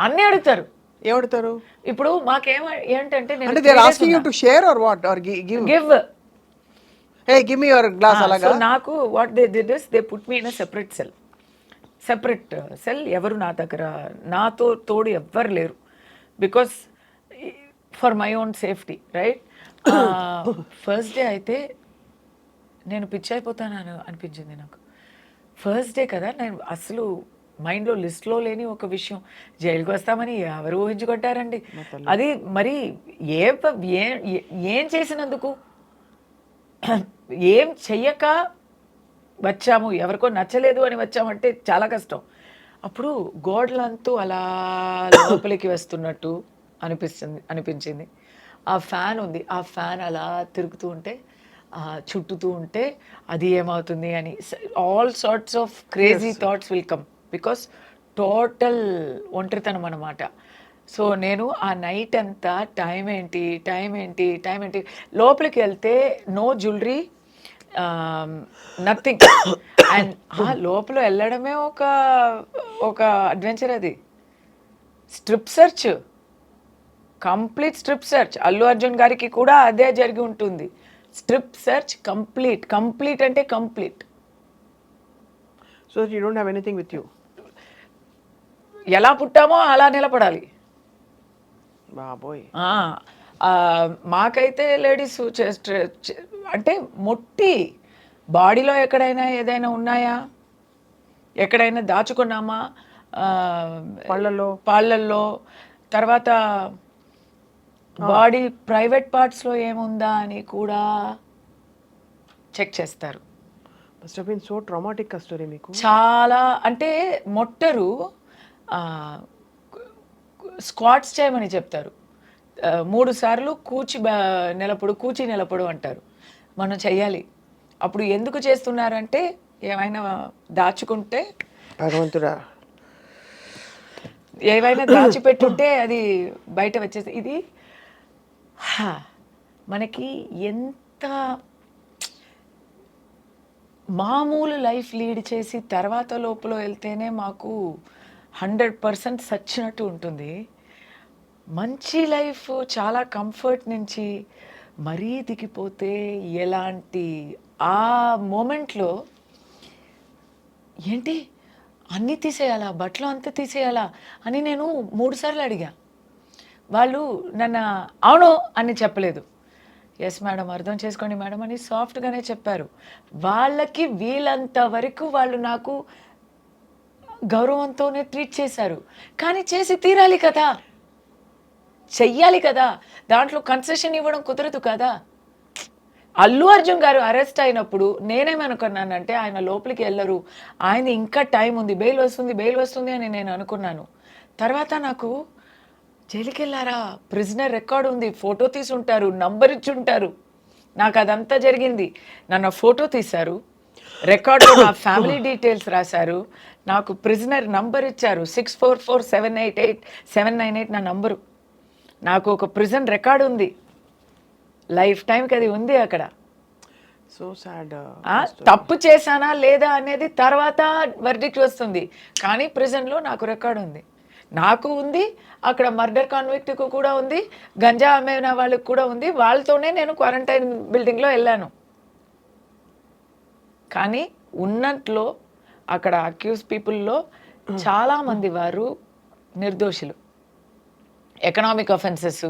అన్నీ అడుగుతారు. ఏమడుగుతారు? ఇప్పుడు మాకేం ఏంటంటే నాకు what they did is they put me in a separate cell. ఎవరు నా దగ్గర నాతో తోడు ఎవ్వరు లేరు, because for my own safety, right. First day అయితే నేను పిచ్చి అయిపోతాను అనిపించింది నాకు. ఫస్ట్ డే కదా, నేను అసలు మైండ్లో లిస్ట్లో లేని ఒక విషయం, జైలుకి వస్తామని ఎవరు ఊహించుకుంటారండి. అది మరి ఏం చేసినందుకు, ఏం చెయ్యక వచ్చాము, ఎవరికో నచ్చలేదు అని వచ్చామంటే చాలా కష్టం. అప్పుడు గోడలంతా అలా లోపలికి వస్తున్నట్టు అనిపించింది. ఆ ఫ్యాన్ ఉంది, ఆ ఫ్యాన్ అలా తిరుగుతూ ఉంటే, చుట్టుతూ ఉంటే అది ఏమవుతుంది అని all sorts of crazy thoughts will come, because total ఒంటరితనం అన్నమాట. సో నేను ఆ నైట్ అంతా టైం ఏంటి లోపలికి వెళ్తే నో జ్యువెలరీ, నథింగ్. అండ్ లోపల వెళ్ళడమే ఒక అడ్వెంచర్. అది strip search, complete strip search. Allu Arjun గారికి కూడా అదే జరిగి ఉంటుంది. స్ట్రిప్ సెర్చ్ కంప్లీట్ అంటే complete. So you don't have anything with you. ఎలా పుట్టామో అలా నిలబడాలి. బాబోయ్. మాకైతే లేడీస్ అంటే మొట్టి బాడీలో ఎక్కడైనా ఏదైనా ఉన్నాయా, ఎక్కడైనా దాచుకున్నామా, పాళ్ళల్లో, తర్వాత బాడీ ప్రైవేట్ పార్ట్స్లో ఏముందా అని కూడా చెక్ చేస్తారు. Must have been so traumatic ఆ స్టోరీ మీకు. చాలా అంటే మొట్టరు స్క్వాట్స్ చేయమని చెప్తారు. 3 సార్లు కూచి నిలపడు అంటారు. మనం చెయ్యాలి. అప్పుడు ఎందుకు చేస్తున్నారంటే ఏమైనా దాచుకుంటే, భగవంతుడా, ఏవైనా దాచిపెట్టుంటే అది బయట వచ్చేసి. ఇది మనకి ఎంత మామూలు లైఫ్ లీడ్ చేసి తర్వాత లోపల వెళ్తేనే మాకు 100% సచ్చినట్టు ఉంటుంది. మంచి లైఫ్ చాలా కంఫర్ట్ నుంచి మరీ దిగిపోతే ఎలాంటి ఆ మూమెంట్లో ఏంటి అన్నీ తీసేయాలా, బట్టలు అంతా తీసేయాలా అని నేను 3 సార్లు అడిగా. వాళ్ళు నన్ను అవును అని చెప్పలేదు. ఎస్ మేడం, అర్థం చేసుకోండి మేడం అని సాఫ్ట్గానే చెప్పారు. వాళ్ళకి వీలంత వరకు వాళ్ళు నాకు గౌరవంతోనే ట్రీట్ చేశారు. కానీ చేసి తీరాలి కదా, చెయ్యాలి కదా, దాంట్లో కన్సెషన్ ఇవ్వడం కుదరదు కదా. అల్లు అర్జున్ గారు అరెస్ట్ అయినప్పుడు నేనేమనుకున్నానంటే ఆయన లోపలికి వెళ్ళరు, ఆయన ఇంకా టైం ఉంది, బెయిల్ వస్తుంది అని నేను అనుకున్నాను. తర్వాత నాకు జైలుకి వెళ్ళారా, ప్రిజనర్ రికార్డు ఉంది, ఫోటో తీసి ఉంటారు, నంబర్ ఇచ్చి ఉంటారు. నాకు అదంతా జరిగింది. నన్ను ఫోటో తీశారు, రికార్డులో నా ఫ్యామిలీ డీటెయిల్స్ రాశారు, నాకు ప్రిజనర్ నంబర్ ఇచ్చారు 644788 నా నంబరు. నాకు ఒక ప్రిజన్ రికార్డు ఉంది, లైఫ్ టైంకి అది ఉంది అక్కడ. So sad. తప్పు చేశానా లేదా అనేది తర్వాత వర్డిక్ట్ వస్తుంది, కానీ ప్రిజన్లో నాకు రికార్డు ఉంది. నాకు ఉంది, అక్కడ మర్డర్ కాన్విక్ట్కు కూడా ఉంది, గంజా అమ్మిన వాళ్ళకి కూడా ఉంది. వాళ్ళతోనే నేను క్వారంటైన్ బిల్డింగ్లో వెళ్ళాను. కానీ ఉన్నట్లో అక్కడ అక్యూజ్ పీపుల్లో చాలామంది వారు నిర్దోషులు. Economic offences.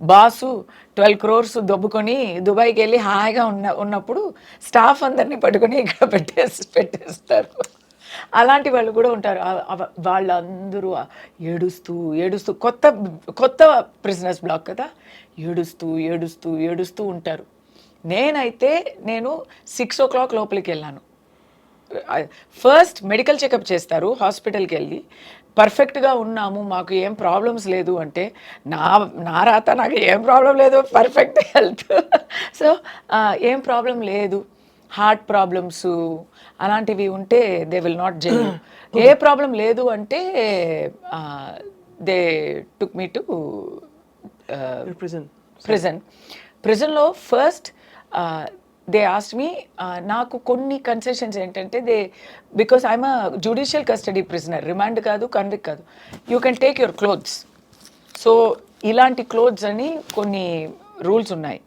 బాసు 12 crores దొబ్బుకొని దుబాయ్కి వెళ్ళి హాయిగా ఉన్నప్పుడు స్టాఫ్ అందరినీ పట్టుకొని ఇక్కడ పెట్టేస్తారు. అలాంటి వాళ్ళు కూడా ఉంటారు. వాళ్ళందరూ ఏడుస్తూ కొత్త ప్రిజనర్స్ బ్లాక్ కదా, ఏడుస్తూ ఉంటారు. నేను 6 o'clock లోపలికి వెళ్ళాను. ఫస్ట్ మెడికల్ చెకప్ చేస్తారు హాస్పిటల్కి వెళ్ళి. పర్ఫెక్ట్గా ఉన్నాము, మాకు ఏం ప్రాబ్లమ్స్ లేదు అంటే నా రాత నాకు ఏం ప్రాబ్లం లేదు, పర్ఫెక్ట్ హెల్త్. సో ఏం ప్రాబ్లం లేదు. హార్ట్ ప్రాబ్లమ్స్ అలాంటివి ఉంటే దే విల్ నాట్ జైల్. ఏ ప్రాబ్లం లేదు అంటే దే టుక్ మీ టు ప్రిజన్లో. ఫస్ట్ దే ఆస్క్డ్ మీ, నాకు కొన్ని కన్సెషన్స్ ఏంటంటే because I'm a judicial custody prisoner, remand కాదు, కన్విక్ట్ కాదు. You can take your clothes. So ఇలాంటి క్లోత్స్ అని కొన్ని రూల్స్ ఉన్నాయి.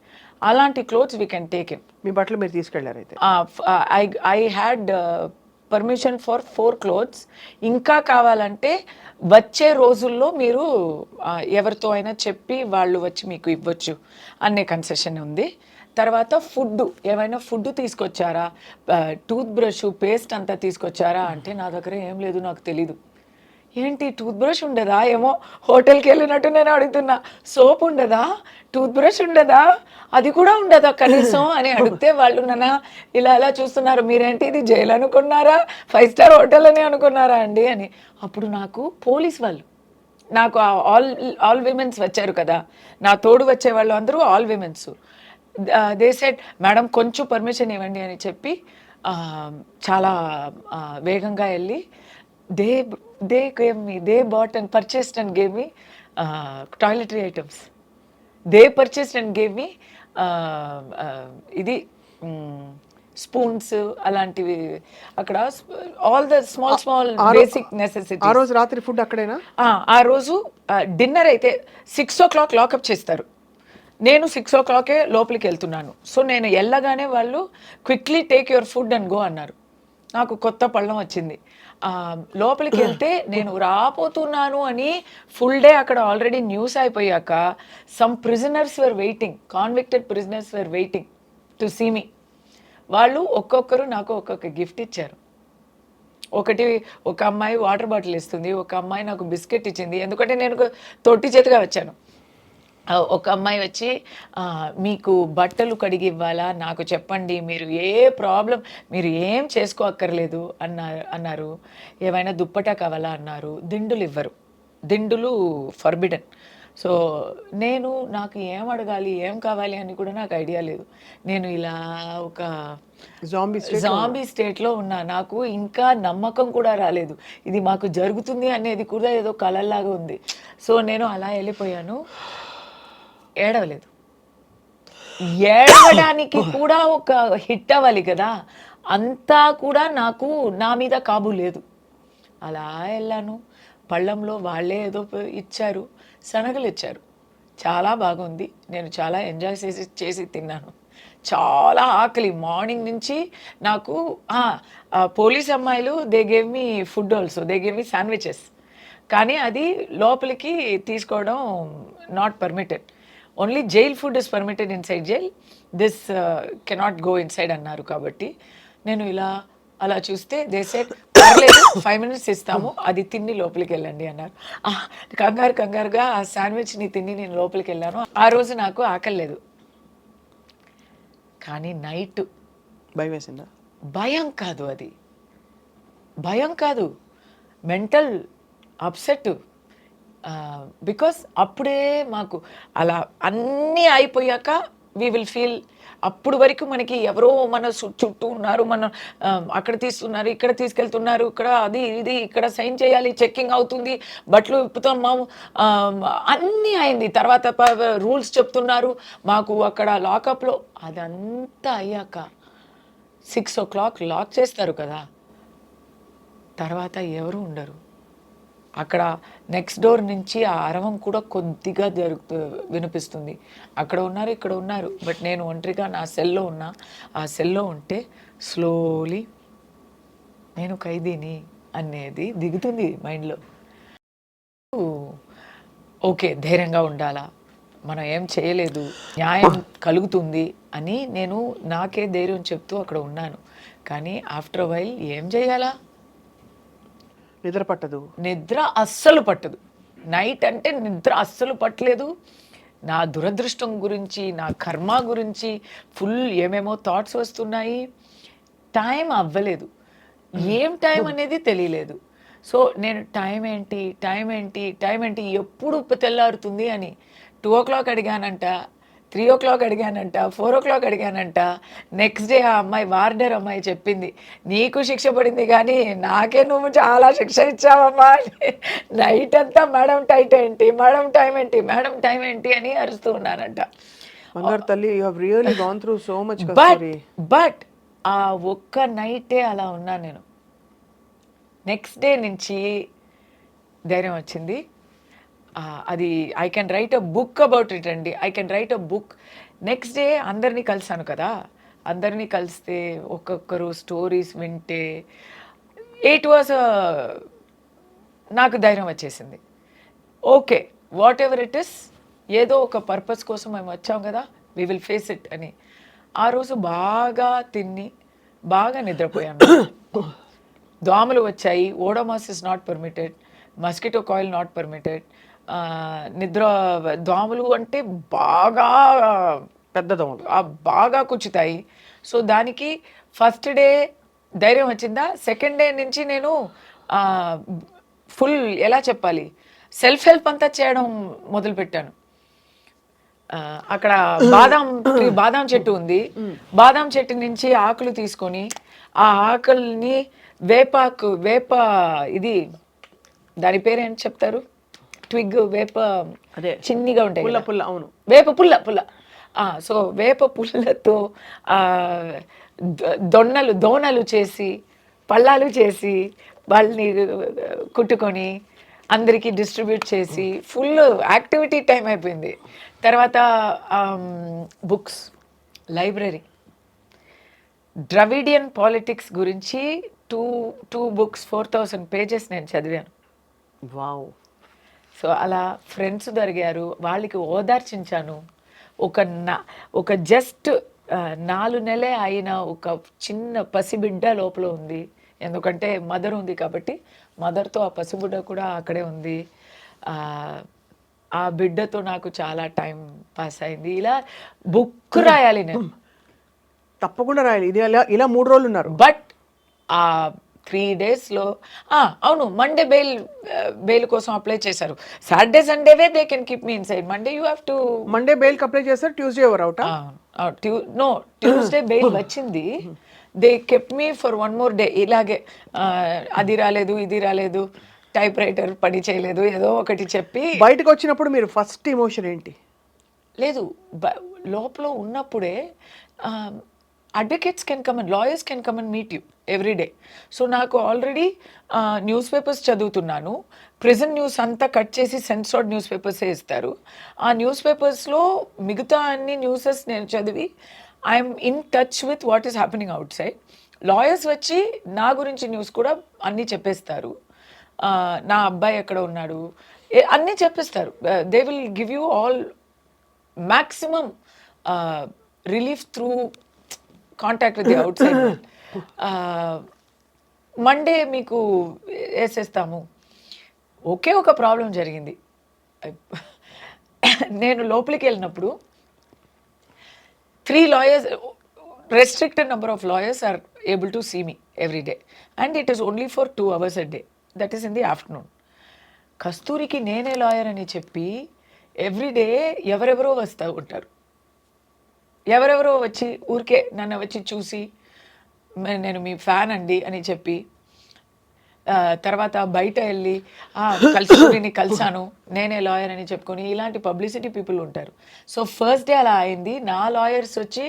అలాంటి clothes we can take in. మీ బట్టలు మీరు తీసుకెళ్ళారు అయితే? I had permission for 4 clothes. ఇంకా కావాలంటే వచ్చే రోజుల్లో మీరు ఎవరితో అయినా చెప్పి వాళ్ళు వచ్చి మీకు ఇవ్వచ్చు అనే కన్సెషన్ ఉంది. తర్వాత ఏమైనా ఫుడ్ తీసుకొచ్చారా, టూత్ బ్రష్, పేస్ట్ అంతా తీసుకొచ్చారా అంటే నా దగ్గర ఏం లేదు, నాకు తెలీదు. ఏంటి టూత్ బ్రష్ ఉండదా, ఏమో హోటల్కి వెళ్ళినట్టు నేను అడుగుతున్నా. సోప్ ఉండదా, టూత్ బ్రష్ ఉండదా, అది కూడా ఉండదా కనీసం అని అడిగితే వాళ్ళు నన్ను ఇలా చూస్తున్నారు. మీరేంటి ఇది జైలు అనుకున్నారా, 5 star హోటల్ అని అనుకున్నారా అండి అని. అప్పుడు నాకు పోలీస్ వాళ్ళు, నాకు ఆల్ విమెన్స్ వచ్చారు కదా, నా తోడు వచ్చే వాళ్ళు అందరూ all women's. They said madam కొంచెం పర్మిషన్ ఇవ్వండి అని చెప్పి చాలా వేగంగా వెళ్ళి they bought and purchased and gave me toiletry items. They purchased and gave me ఇది స్పూన్స్ అలాంటివి అక్కడ, all the small basic necessity. ఆ రోజు రాత్రి ఫుడ్ అక్కడేనా? ఆ రోజు డిన్నర్ అయితే 6 o'clock లాకప్ చేస్తారు. నేను 6 o'clock లోపలికి వెళ్తున్నాను. సో నేను వెళ్ళగానే వాళ్ళు quickly take your food and go అన్నారు. నాకు కొత్త పళ్ళం వచ్చింది. లోపలికి వెళ్తే నేను రాపోతున్నాను అని ఫుల్ డే అక్కడ ఆల్రెడీ న్యూస్ అయిపోయాక some prisoners were waiting, convicted prisoners were waiting to see me. వాళ్ళు ఒక్కొక్కరు నాకు ఒక్కొక్క గిఫ్ట్ ఇచ్చారు. ఒక అమ్మాయి వాటర్ బాటిల్ ఇస్తుంది, ఒక అమ్మాయి నాకు బిస్కెట్ ఇచ్చింది, ఎందుకంటే నేను తొట్టి చేతిగా వచ్చాను. ఒక అమ్మాయి వచ్చి మీకు బట్టలు కడిగి ఇవ్వాలా, నాకు చెప్పండి, మీరు మీరు ఏం చేసుకోక్కర్లేదు అన్నారు. ఏమైనా దుప్పటా కావాలా అన్నారు. దిండులు ఇవ్వరు, దిండులు ఫర్బిడన్. సో నాకు ఏం అడగాలి, ఏం కావాలి అని కూడా నాకు ఐడియా లేదు. నేను ఇలా ఒక జాంబీ స్టేట్లో ఉన్నా. నాకు ఇంకా నమ్మకం కూడా రాలేదు, ఇది మాకు జరుగుతుంది అనేది కూడా ఏదో కలల్లాగా ఉంది. సో నేను అలా వెళ్ళిపోయాను. ఏడవలేదు. ఏడవడానికి కూడా ఒక హిట్ అవ్వాలి కదా, అంతా కూడా నాకు నా మీద కాబు లేదు. అలా వెళ్ళాను. పళ్ళంలో వాళ్ళే ఏదో ఇచ్చారు, శనగలు ఇచ్చారు. చాలా బాగుంది. నేను చాలా ఎంజాయ్ చేసి తిన్నాను. చాలా ఆకలి మార్నింగ్ నుంచి నాకు. పోలీస్ అమ్మాయిలు they gave me food also, they gave me sandwiches. కానీ అది లోపలికి తీసుకోవడం not permitted. Only jail food is permitted inside jail, this cannot go inside అన్నారు. కాబట్టి నేను అలా చూస్తే దే సెడ్ పర్లేదు 5 minutes ఇస్తాము, అది తిని లోపలికి వెళ్ళండి అన్నారు. కంగారుగా ఆ శాండ్విచ్ని తిని నేను లోపలికి వెళ్ళాను. ఆ రోజు నాకు ఆకలి లేదు. కానీ నైట్ భయం వేసిందా? భయం కాదు, అది భయం కాదు, మెంటల్ అప్సెట్. బికాస్ అప్పుడే మాకు అలా అన్నీ అయిపోయాక వీ విల్ ఫీల్, అప్పుడు వరకు మనకి ఎవరో మన చుట్టూ ఉన్నారు, మనం అక్కడ తీస్తున్నారు, ఇక్కడ తీసుకెళ్తున్నారు, ఇక్కడ అది ఇది, ఇక్కడ సైన్ చేయాలి, చెక్కింగ్ అవుతుంది, బట్టలు విప్పుతాము, అన్నీ అయింది. తర్వాత రూల్స్ చెప్తున్నారు మాకు అక్కడ లాకప్లో. అదంతా అయ్యాక 6 o'clock లాక్ చేస్తారు కదా, తర్వాత ఎవరు ఉండరు అక్కడ. నెక్స్ట్ డోర్ నుంచి ఆ అరవం కూడా కొద్దిగా వినిపిస్తుంది. అక్కడ ఉన్నారు, ఇక్కడ ఉన్నారు, బట్ నేను ఒంటరిగా నా సెల్లో ఉన్నా. ఆ సెల్లో ఉంటే స్లోలీ నేను ఖైదీని అనేది దిగుతుంది మైండ్లో. ఓకే, ధైర్యంగా ఉండాలా, మనం ఏం చేయలేదు, న్యాయం కలుగుతుంది అని నేను నాకే ధైర్యం చెప్తూ అక్కడ ఉన్నాను. కానీ ఆఫ్టర్ వైల్ ఏం చేయాలా, నిద్ర పట్టదు, నిద్ర అస్సలు పట్టదు. నైట్ అంటే నిద్ర అస్సలు పట్టలేదు. నా దురదృష్టం గురించి, నా కర్మ గురించి ఫుల్ ఏమేమో థాట్స్ వస్తున్నాయి. టైం అవ్వలేదు, ఏం టైం అనేది తెలియలేదు. సో నేను టైం ఏంటి ఎప్పుడు తెల్లారుతుంది అని 2 o'clock అడిగానంట, 3 o'clock అడిగానంట, 4 o'clock అడిగానంట. Next day ఆ అమ్మాయి, వార్డర్ అమ్మాయి చెప్పింది, నీకు శిక్ష పడింది కానీ నాకే నువ్వు చాలా శిక్ష ఇచ్చావమ్మా. నైట్ అంతా మేడం టైం ఏంటి అని అరుస్తూ ఉన్నానంట. బట్ ఆ ఒక్క నైటే అలా ఉన్నాను నేను. నెక్స్ట్ డే నుంచి ధైర్యం వచ్చింది. అది I can write a book about it అండి. I can write a book. Next day అందరినీ కలిసాను కదా, అందరినీ కలిస్తే ఒక్కొక్కరు స్టోరీస్ వింటే ఇట్ వాజ్ నాకు ధైర్యం వచ్చేసింది. Okay, what ever it is, ఏదో ఒక పర్పస్ కోసం మేము వచ్చాం కదా, వీ విల్ ఫేస్ ఇట్ అని. ఆ రోజు బాగా తిని బాగా నిద్రపోయాను. దోమలు వచ్చాయి. Odomos is not permitted, mosquito coil not permitted. దోమలు అంటే బాగా పెద్ద దోమలు బాగా కుచ్చుతాయి. సో దానికి ఫస్ట్ డే ధైర్యం వచ్చిందా, సెకండ్ డే నుంచి నేను ఫుల్ ఎలా చెప్పాలి, సెల్ఫ్ హెల్ప్ అంతా చేయడం మొదలుపెట్టాను. అక్కడ బాదాం చెట్టు ఉంది. బాదాం చెట్టు నుంచి ఆకులు తీసుకొని ఆ ఆకుల్ని వేప ఇది దాని పేరు ఏంటి చెప్తారు, ట్విగ్, వేప చిన్నిగా ఉంటాయి, పుల్ల. అవును, వేప పుల్ల. సో వేప పుల్లతో దోణలు చేసి పళ్ళాలు చేసి వాళ్ళని కుట్టుకొని అందరికీ డిస్ట్రిబ్యూట్ చేసి ఫుల్ యాక్టివిటీ టైం అయిపోయింది. తర్వాత బుక్స్, లైబ్రరీ, ద్రవిడియన్ పాలిటిక్స్ గురించి టూ బుక్స్ 4000 pages నేను చదివాను. వావ్. సో అలా ఫ్రెండ్స్ దొరికారు, వాళ్ళకి ఓదార్చించాను. ఒక జస్ట్ 4 నెలలే అయిన ఒక చిన్న పసిబిడ్డ లోపల ఉంది. ఎందుకంటే మదర్ ఉంది కాబట్టి మదర్తో ఆ పసిబిడ్డ కూడా అక్కడే ఉంది. ఆ బిడ్డతో నాకు చాలా టైం పాస్ అయింది. ఇలా బుక్ రాయాలి నేను, తప్పకుండా రాయాలి. ఇది ఇలా 3 రోజులు ఉన్నారు. బట్ ఆ 3 daysలో అవును, మండే బెయిల్ కోసం అప్లై చేశారు. సాటర్డే సండేవే they can keep me inside. Monday you have to. Monday బెయిల్కి అప్లై చేస్తారు, ట్యూస్డే ఎవరు అవుట్? నో, ట్యూస్డే బెయిల్ వచ్చింది. They kept me for 1 more day. ఇలాగే అది రాలేదు, ఇది రాలేదు, టైప్ రైటర్ పని చేయలేదు, ఏదో ఒకటి చెప్పి. బయటకు వచ్చినప్పుడు మీరు ఫస్ట్ ఎమోషన్ ఏంటి? లేదు, లోపల ఉన్నప్పుడే advocates can come and lawyers can come and meet you every day. So నాకు ఆల్రెడీ న్యూస్ పేపర్స్ చదువుతున్నాను. ప్రెజెంట్ న్యూస్ అంతా కట్ చేసి సెన్సార్డ్ న్యూస్ పేపర్సే ఇస్తారు. ఆ న్యూస్ పేపర్స్లో మిగతా అన్ని న్యూసెస్ నేను చదివి I'm in touch with what is happening out side. Lawyers వచ్చి నా గురించి న్యూస్ కూడా అన్నీ చెప్పేస్తారు. నా అబ్బాయి ఎక్కడ ఉన్నాడు అన్నీ చెప్పేస్తారు. They will give you all maximum relief through contact with the out side. Monday మీకు వేసేస్తాము. ఒకే ఒక ప్రాబ్లం జరిగింది. నేను లోపలికి వెళ్ళినప్పుడు 3 lawyers, restricted number of lawyers are able to see me every day, and it is only for 2 hours a day, that is in the afternoon. కస్తూరికి నేనే లాయర్ అని చెప్పి ఎవ్రీడే ఎవరెవరో వస్తూ ఉంటారు. ఎవరెవరో వచ్చి ఊరికే నన్ను వచ్చి చూసి నేను మీ ఫ్యాన్ అండి అని చెప్పి, తర్వాత బయట వెళ్ళి కస్తూరిని కలిసాను, నేనే లాయర్ అని చెప్పుకొని, ఇలాంటి పబ్లిసిటీ పీపుల్ ఉంటారు. సో ఫస్ట్ డే అలా అయింది. నా లాయర్స్ వచ్చి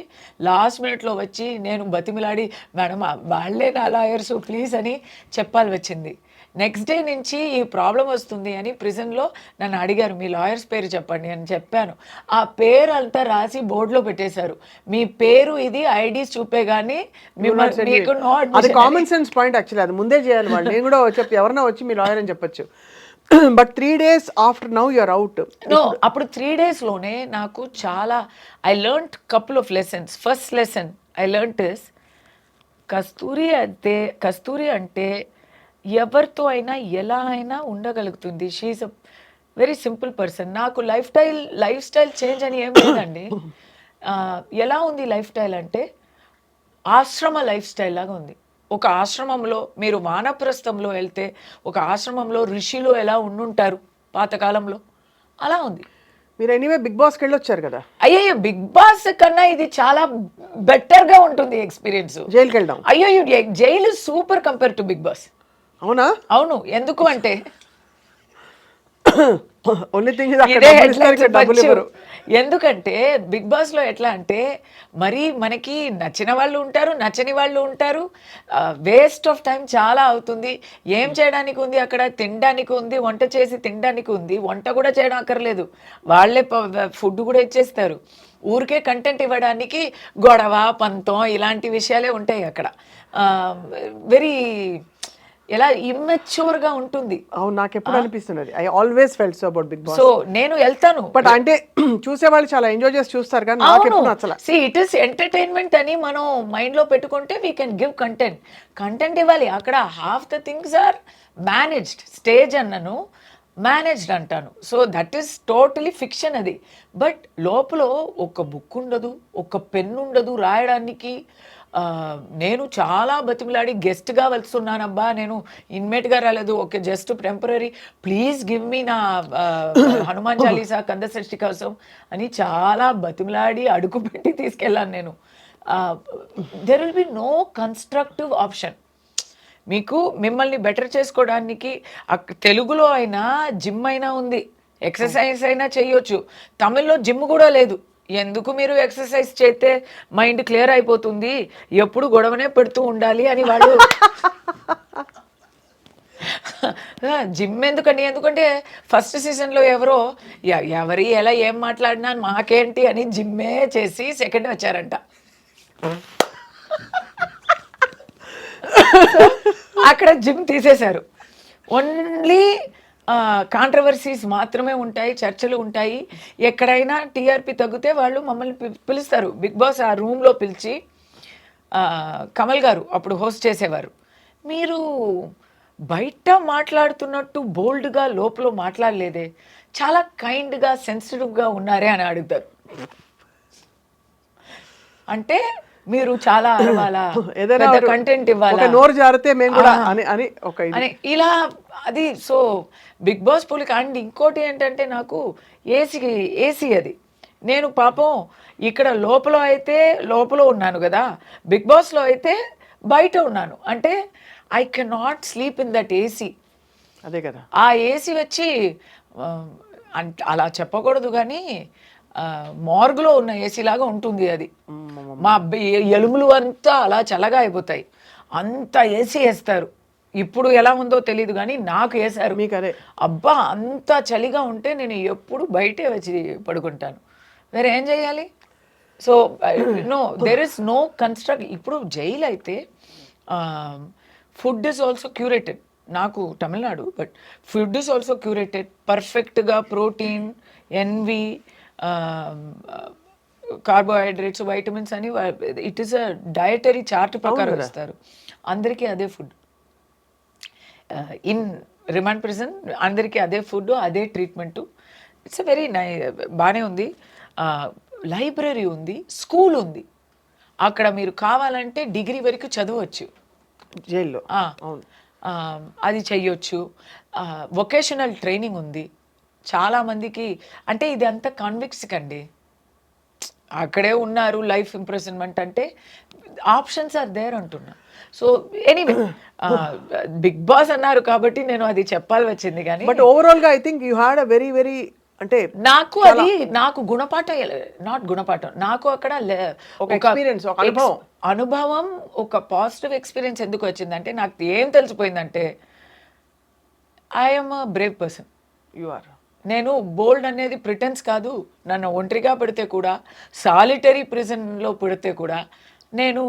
లాస్ట్ మినిట్లో వచ్చి నేను బతిమిలాడి, మేడం వాళ్ళే నా లాయర్స్ ప్లీజ్ అని చెప్పాలి వచ్చింది. నెక్స్ట్ డే నుంచి ఈ ప్రాబ్లం వస్తుంది అని ప్రిజన్లో నన్ను అడిగారు, మీ లాయర్స్ పేరు చెప్పండి అని చెప్పాను. ఆ పేరు అంతా రాసి బోర్డులో పెట్టేశారు. మీ పేరు ఇది, ఐడీస్ చూపే కానీ మీకు అది కామన్ సెన్స్ పాయింట్. యాక్చువల్లీ అది ముందే చేయాలి వాళ్ళు. నేను కూడా చెప్పి ఎవరైనా వచ్చి మీ లాయర్ అని చెప్పొచ్చు. But 3 days after now you're out. No, అప్పుడు 3 daysలోనే నాకు చాలా I learned couple of lessons. First lesson I learned is Kasturi అంటే ఎవరితో అయినా ఎలా అయినా ఉండగలుగుతుంది. She is a very simple person. నాకు లైఫ్ స్టైల్ చేంజ్ అని ఏం లేదండి. ఎలా ఉంది లైఫ్ స్టైల్ అంటే ఆశ్రమ లైఫ్ స్టైల్ లాగా ఉంది. ఒక ఆశ్రమంలో మీరు వానప్రస్థంలో వెళ్తే ఒక ఆశ్రమంలో ఋషిలో ఎలా ఉండుంటారు పాతకాలంలో, అలా ఉంది. మీరు ఎనీవే బిగ్ బాస్కి వెళ్ళొచ్చారు కదా. అయ్యో, బిగ్ బాస్ కన్నా ఇది చాలా బెటర్గా ఉంటుంది ఎక్స్పీరియన్స్. జైలుకి వెళ్ళడం, అయ్యో జైలు super compare to Bigg Boss. అవునా? అవును. ఎందుకు అంటే ఎందుకంటే బిగ్ బాస్లో ఎట్లా అంటే మరి మనకి నచ్చిన వాళ్ళు ఉంటారు, నచ్చని వాళ్ళు ఉంటారు. వేస్ట్ ఆఫ్ టైం చాలా అవుతుంది. ఏం చేయడానికి ఉంది అక్కడ? తినడానికి ఉంది, వంట చేసి తినడానికి ఉంది. వంట కూడా చేయడం అక్కర్లేదు, వాళ్ళే ఫుడ్ కూడా ఇచ్చేస్తారు. ఊరికే కంటెంట్ ఇవ్వడానికి గొడవ, పంతం ఇలాంటి విషయాలే ఉంటాయి అక్కడ. వెరీ ఎలా ఇమ్మెచ్యూర్ గా ఉంటుంది. అవును, నాకు ఎప్పుడు అనిపిస్తున్నది. I always felt so about Bigg Boss. So నేను వెళ్తాను, బట్ అంటే చూసే వాళ్ళు చాలా ఎంజాయ్ చేసి చూస్తారు కానీ నాకు ఎప్పుడు నచ్చల. సి ఇట్ ఇస్ ఎంటర్టైన్మెంట్ అని మనం మైండ్ లో పెట్టుకుంటే వీ కెన్ గివ్ కంటెంట్ ఇవ్వాలి. అక్కడ half the things are managed. Stage అన్నను మేనేజ్డ్ అంటాను. So that is totally fiction అది. బట్ లోపల ఒక బుక్ ఉండదు, ఒక పెన్ ఉండదు రాయడానికి. నేను చాలా బతిమిలాడి గెస్ట్గా వెళ్తున్నానబ్బా, నేను ఇన్మేట్గా రాలేదు, okay just temporary, please give me నా హనుమాన్ చాలీసా కందసృష్టి కోసం అని చాలా బతిమిలాడి అడుగు పెట్టి తీసుకెళ్ళాను నేను. There will be no constructive option. మీకు మిమ్మల్ని బెటర్ చేసుకోవడానికి తెలుగులో అయినా జిమ్ అయినా ఉంది, ఎక్సర్సైజ్ అయినా చేయొచ్చు. తమిళ్లో జిమ్ కూడా లేదు, ఎందుకు మీరు ఎక్సర్సైజ్ చేస్తే మైండ్ క్లియర్ అయిపోతుంది, ఎప్పుడు గొడవనే పెడుతూ ఉండాలి అని వాళ్ళు జిమ్ ఎందుకండి, ఎందుకంటే ఫస్ట్ సీజన్లో ఎవరో ఎవరి ఎలా ఏం మాట్లాడినా మాకేంటి అని జిమ్మే చేసి సెకండ్ వచ్చారంట. అక్కడ జిమ్ తీసేశారు. ఓన్లీ కాంట్రవర్సీస్ మాత్రమే ఉంటాయి, చర్చలు ఉంటాయి. ఎక్కడైనా టీఆర్పీ తగ్గితే వాళ్ళు మమ్మల్ని పిలుస్తారు. బిగ్ బాస్ ఆ రూమ్లో పిలిచి, కమల్ గారు అప్పుడు హోస్ట్ చేసేవారు, మీరు బయట మాట్లాడుతున్నట్టు బోల్డ్గా లోపల మాట్లాడలేదే, చాలా కైండ్గా సెన్సిటివ్గా ఉన్నారే అని అడుగుతారు. అంటే మీరు చాలా అరవాలా, పెద్ద కంటెంట్ ఇవ్వాలా, నోరు జారితే మేము కూడా అని ఒక అని ఇలా అది. సో బిగ్ బాస్ పోలిక. అండ్ ఇంకోటి ఏంటంటే నాకు ఏసీ అది. నేను పాపం ఇక్కడ లోపల ఉన్నాను కదా, బిగ్ బాస్లో అయితే బయట ఉన్నాను. అంటే I can not sleep in that AC. అదే కదా, ఆ ఏసీ వచ్చి అలా చెప్పకూడదు కానీ మార్గులో ఉన్న ఏసీ లాగా ఉంటుంది అది. మా ఎలుములు అంతా అలా చల్లగా అయిపోతాయి, అంత ఏసీ వేస్తారు. ఇప్పుడు ఎలా ఉందో తెలియదు కానీ నాకు వేశారు. మీకు అదే అబ్బా, అంత చలిగా ఉంటే నేను ఎప్పుడు బయటే వచ్చి పడుకుంటాను. వేరే ఏం చేయాలి? So no, there is no construct. ఇప్పుడు జైలు అయితే ఫుడ్ ఇస్ ఆల్సో క్యూరేటెడ్. నాకు Tamil Nadu, but food is also curated. పర్ఫెక్ట్గా ప్రోటీన్, ఎన్వి, కార్బోహైడ్రేట్స్, వైటమిన్స్ అని it is a dietary chart ప్రకారం ఇస్తారు. అందరికీ అదే ఫుడ్. ఇన్ రిమాండ్ ప్రిజన్ అందరికీ అదే ఫుడ్, అదే ట్రీట్మెంట్. ఇట్స్ అ వెరీ బాగానే ఉంది. లైబ్రరీ ఉంది, స్కూల్ ఉంది. అక్కడ మీరు కావాలంటే డిగ్రీ వరకు చదవచ్చు జైల్లో. అది చెయ్యొచ్చు. వొకేషనల్ ట్రైనింగ్ ఉంది చాలామందికి. అంటే ఇది అంతా కాన్విక్స్కి అండి, అక్కడే ఉన్నారు. లైఫ్ ఇంప్రెజన్మెంట్ అంటే ఆప్షన్స్ ఆర్ దేర్ అంటున్నా. సో ఎనీవే, బిగ్ బాస్ అన్నారు కాబట్టి నేను అది చెప్పాలి వచ్చింది. కానీ బట్ ఓవరాల్గా I think you had a very very, అంటే నాకు గుణపాఠం, నాట్ గుణపాఠం, నాకు అక్కడ ఒక ఎక్స్పీరియన్స్, ఒక అనుభవం, ఒక పాజిటివ్ ఎక్స్పీరియన్స్ ఎందుకు వచ్చిందంటే, నాకు ఏం తెలిసిపోయిందంటే I'm a brave person. You are. నేను బోల్డ్ అనేది ప్రిటెన్స్ కాదు. నన్ను ఒంటరిగా పెడితే కూడా, సాలిటరీ ప్రిజన్లో పెడితే కూడా నేను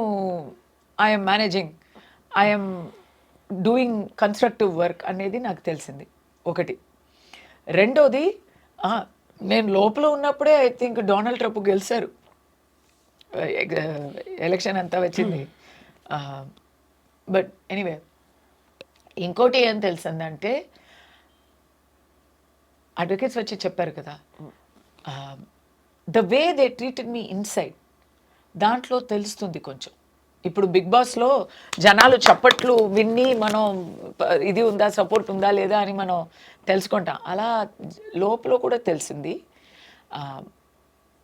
I'm managing, I'm doing constructive work అనేది నాకు తెలిసింది ఒకటి. రెండోది, నేను లోపల ఉన్నప్పుడే ఐ థింక్ డొనాల్డ్ ట్రంప్ గెలిచారు, ఎలక్షన్ అంతా వచ్చింది. బట్ ఎనీవే, ఇంకోటి ఏం తెలిసిందంటే, అడ్వకేట్స్ వచ్చి చెప్పారు కదా, the way they treated me inside, దాంట్లో తెలుస్తుంది కొంచెం. ఇప్పుడు బిగ్ బాస్లో జనాలు చప్పట్లు విన్ని మనం ఇది ఉందా, సపోర్ట్ ఉందా లేదా అని మనం తెలుసుకుంటాం. అలా లోపల కూడా తెలిసింది.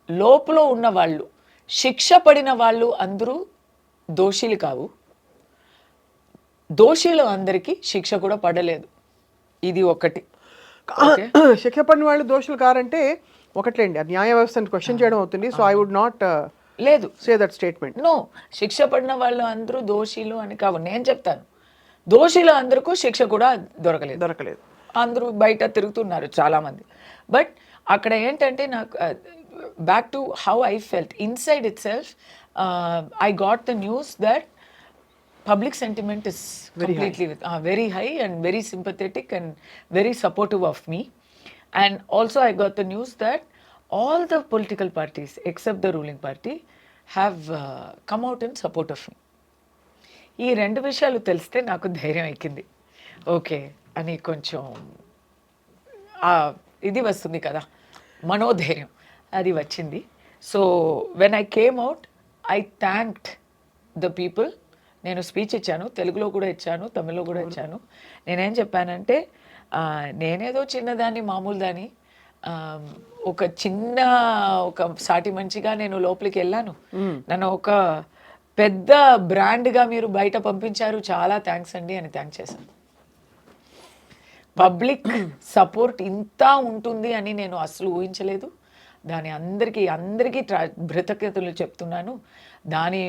లోపల ఉన్న వాళ్ళు, శిక్ష పడిన వాళ్ళు అందరూ దోషులు కావు. దోషులు అందరికీ శిక్ష కూడా పడలేదు. ఇది ఒకటి. శిక్ష పడిన వాళ్ళు దోషులు కారంటే ఒకట్లేండి, అది న్యాయ వ్యవస్థను క్వశ్చన్ చేయడం అవుతుంది. సో ఐ వుడ్ నాట్ లేదు సే దట్ స్టేట్మెంట్. నో, శిక్ష పడిన వాళ్ళు అందరూ దోషులు అని కావు. నేను చెప్తాను, దోషులు అందరికీ శిక్ష కూడా దొరకలేదు. అందరూ బయట తిరుగుతున్నారు చాలామంది. బట్ అక్కడ ఏంటంటే, నాకు back to how I felt inside it self, I got the news that public sentiment is completely very high and very sympathetic and very supportive of me. And also I got the news that all the political parties except the ruling party have come out in support of me. ఈ రెండు విషయాలు తెలిస్తే నాకు ధైర్యం ఎక్కింది. ఓకే అని కొంచెం ఇది వస్తుంది కదా, మనోధైర్యం, అది వచ్చింది. So when I came out, I thanked the people. నేను స్పీచ్ ఇచ్చాను, తెలుగులో కూడా ఇచ్చాను, తమిళ్లో కూడా ఇచ్చాను. నేనేం చెప్పానంటే, నేనేదో చిన్నదాన్ని, మామూలు దాన్ని, ఒక సాటి మంచిగా నేను లోపలికి వెళ్ళాను. నన్ను ఒక పెద్ద బ్రాండ్గా మీరు బయట పంపించారు, చాలా థ్యాంక్స్ అండి అని థ్యాంక్ చేశాను. పబ్లిక్ సపోర్ట్ ఇంత ఉంటుంది అని నేను అసలు ఊహించలేదు. దాని అందరికీ కృతజ్ఞతలు చెప్తున్నాను. దాని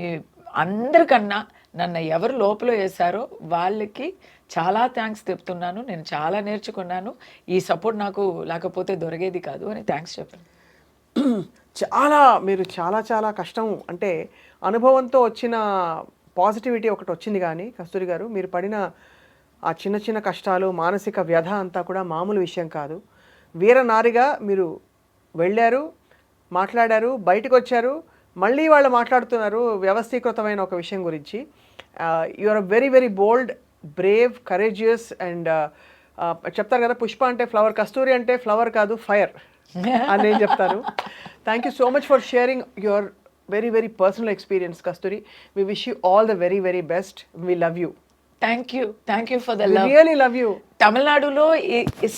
అందరికన్నా నన్ను ఎవరు లోపల వేశారో వాళ్ళకి చాలా థ్యాంక్స్ చెప్తున్నాను. నేను చాలా నేర్చుకున్నాను. ఈ సపోర్ట్ నాకు లేకపోతే దొరికేది కాదు అని థ్యాంక్స్ చెప్పాను. మీరు చాలా కష్టం అంటే అనుభవంతో వచ్చిన పాజిటివిటీ ఒకటి వచ్చింది. కానీ కస్తూరి గారు, మీరు పడిన ఆ చిన్న కష్టాలు, మానసిక వ్యధ అంతా కూడా మామూలు విషయం కాదు. వీరనారిగా మీరు వెళ్ళారు, మాట్లాడారు, బయటకు వచ్చారు, మళ్ళీ వాళ్ళు మాట్లాడుతున్నారు వ్యవస్థీకృతమైన ఒక విషయం గురించి. You are very bold, brave, courageous and చెప్తారు కదా, పుష్ప అంటే ఫ్లవర్, కస్తూరి అంటే ఫ్లవర్ కాదు ఫైర్ అని నేను చెప్తాను. Thank you so much for sharing your very personal experience, Kasturi. We wish you all the very best. We love you. Thank you for the love. We really love you. తమిళనాడులో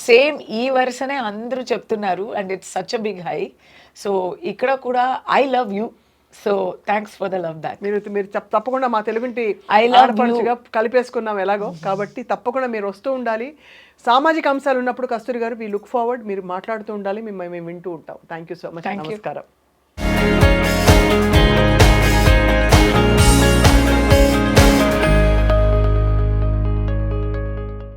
సేమ్ ఈ వర్షనే అందరూ చెప్తున్నారు and it's such a big high. So ఇక్కడ కూడా I love you. So thanks for the love back. మీరు తప్పకుండా మా తెలుగుంటి ఆడపడుచుగా కలిపేసుకున్నాం ఎలాగో, కాబట్టి తప్పకుండా మీరు వస్తూ ఉండాలి. సామాజిక అంశాలు ఉన్నప్పుడు కస్తూరి గారు వి లుక్ ఫార్వర్డ్, మీరు మాట్లాడుతూ ఉండాలి, మేము వింటూ ఉంటాం. Thank you so much. నమస్కారం.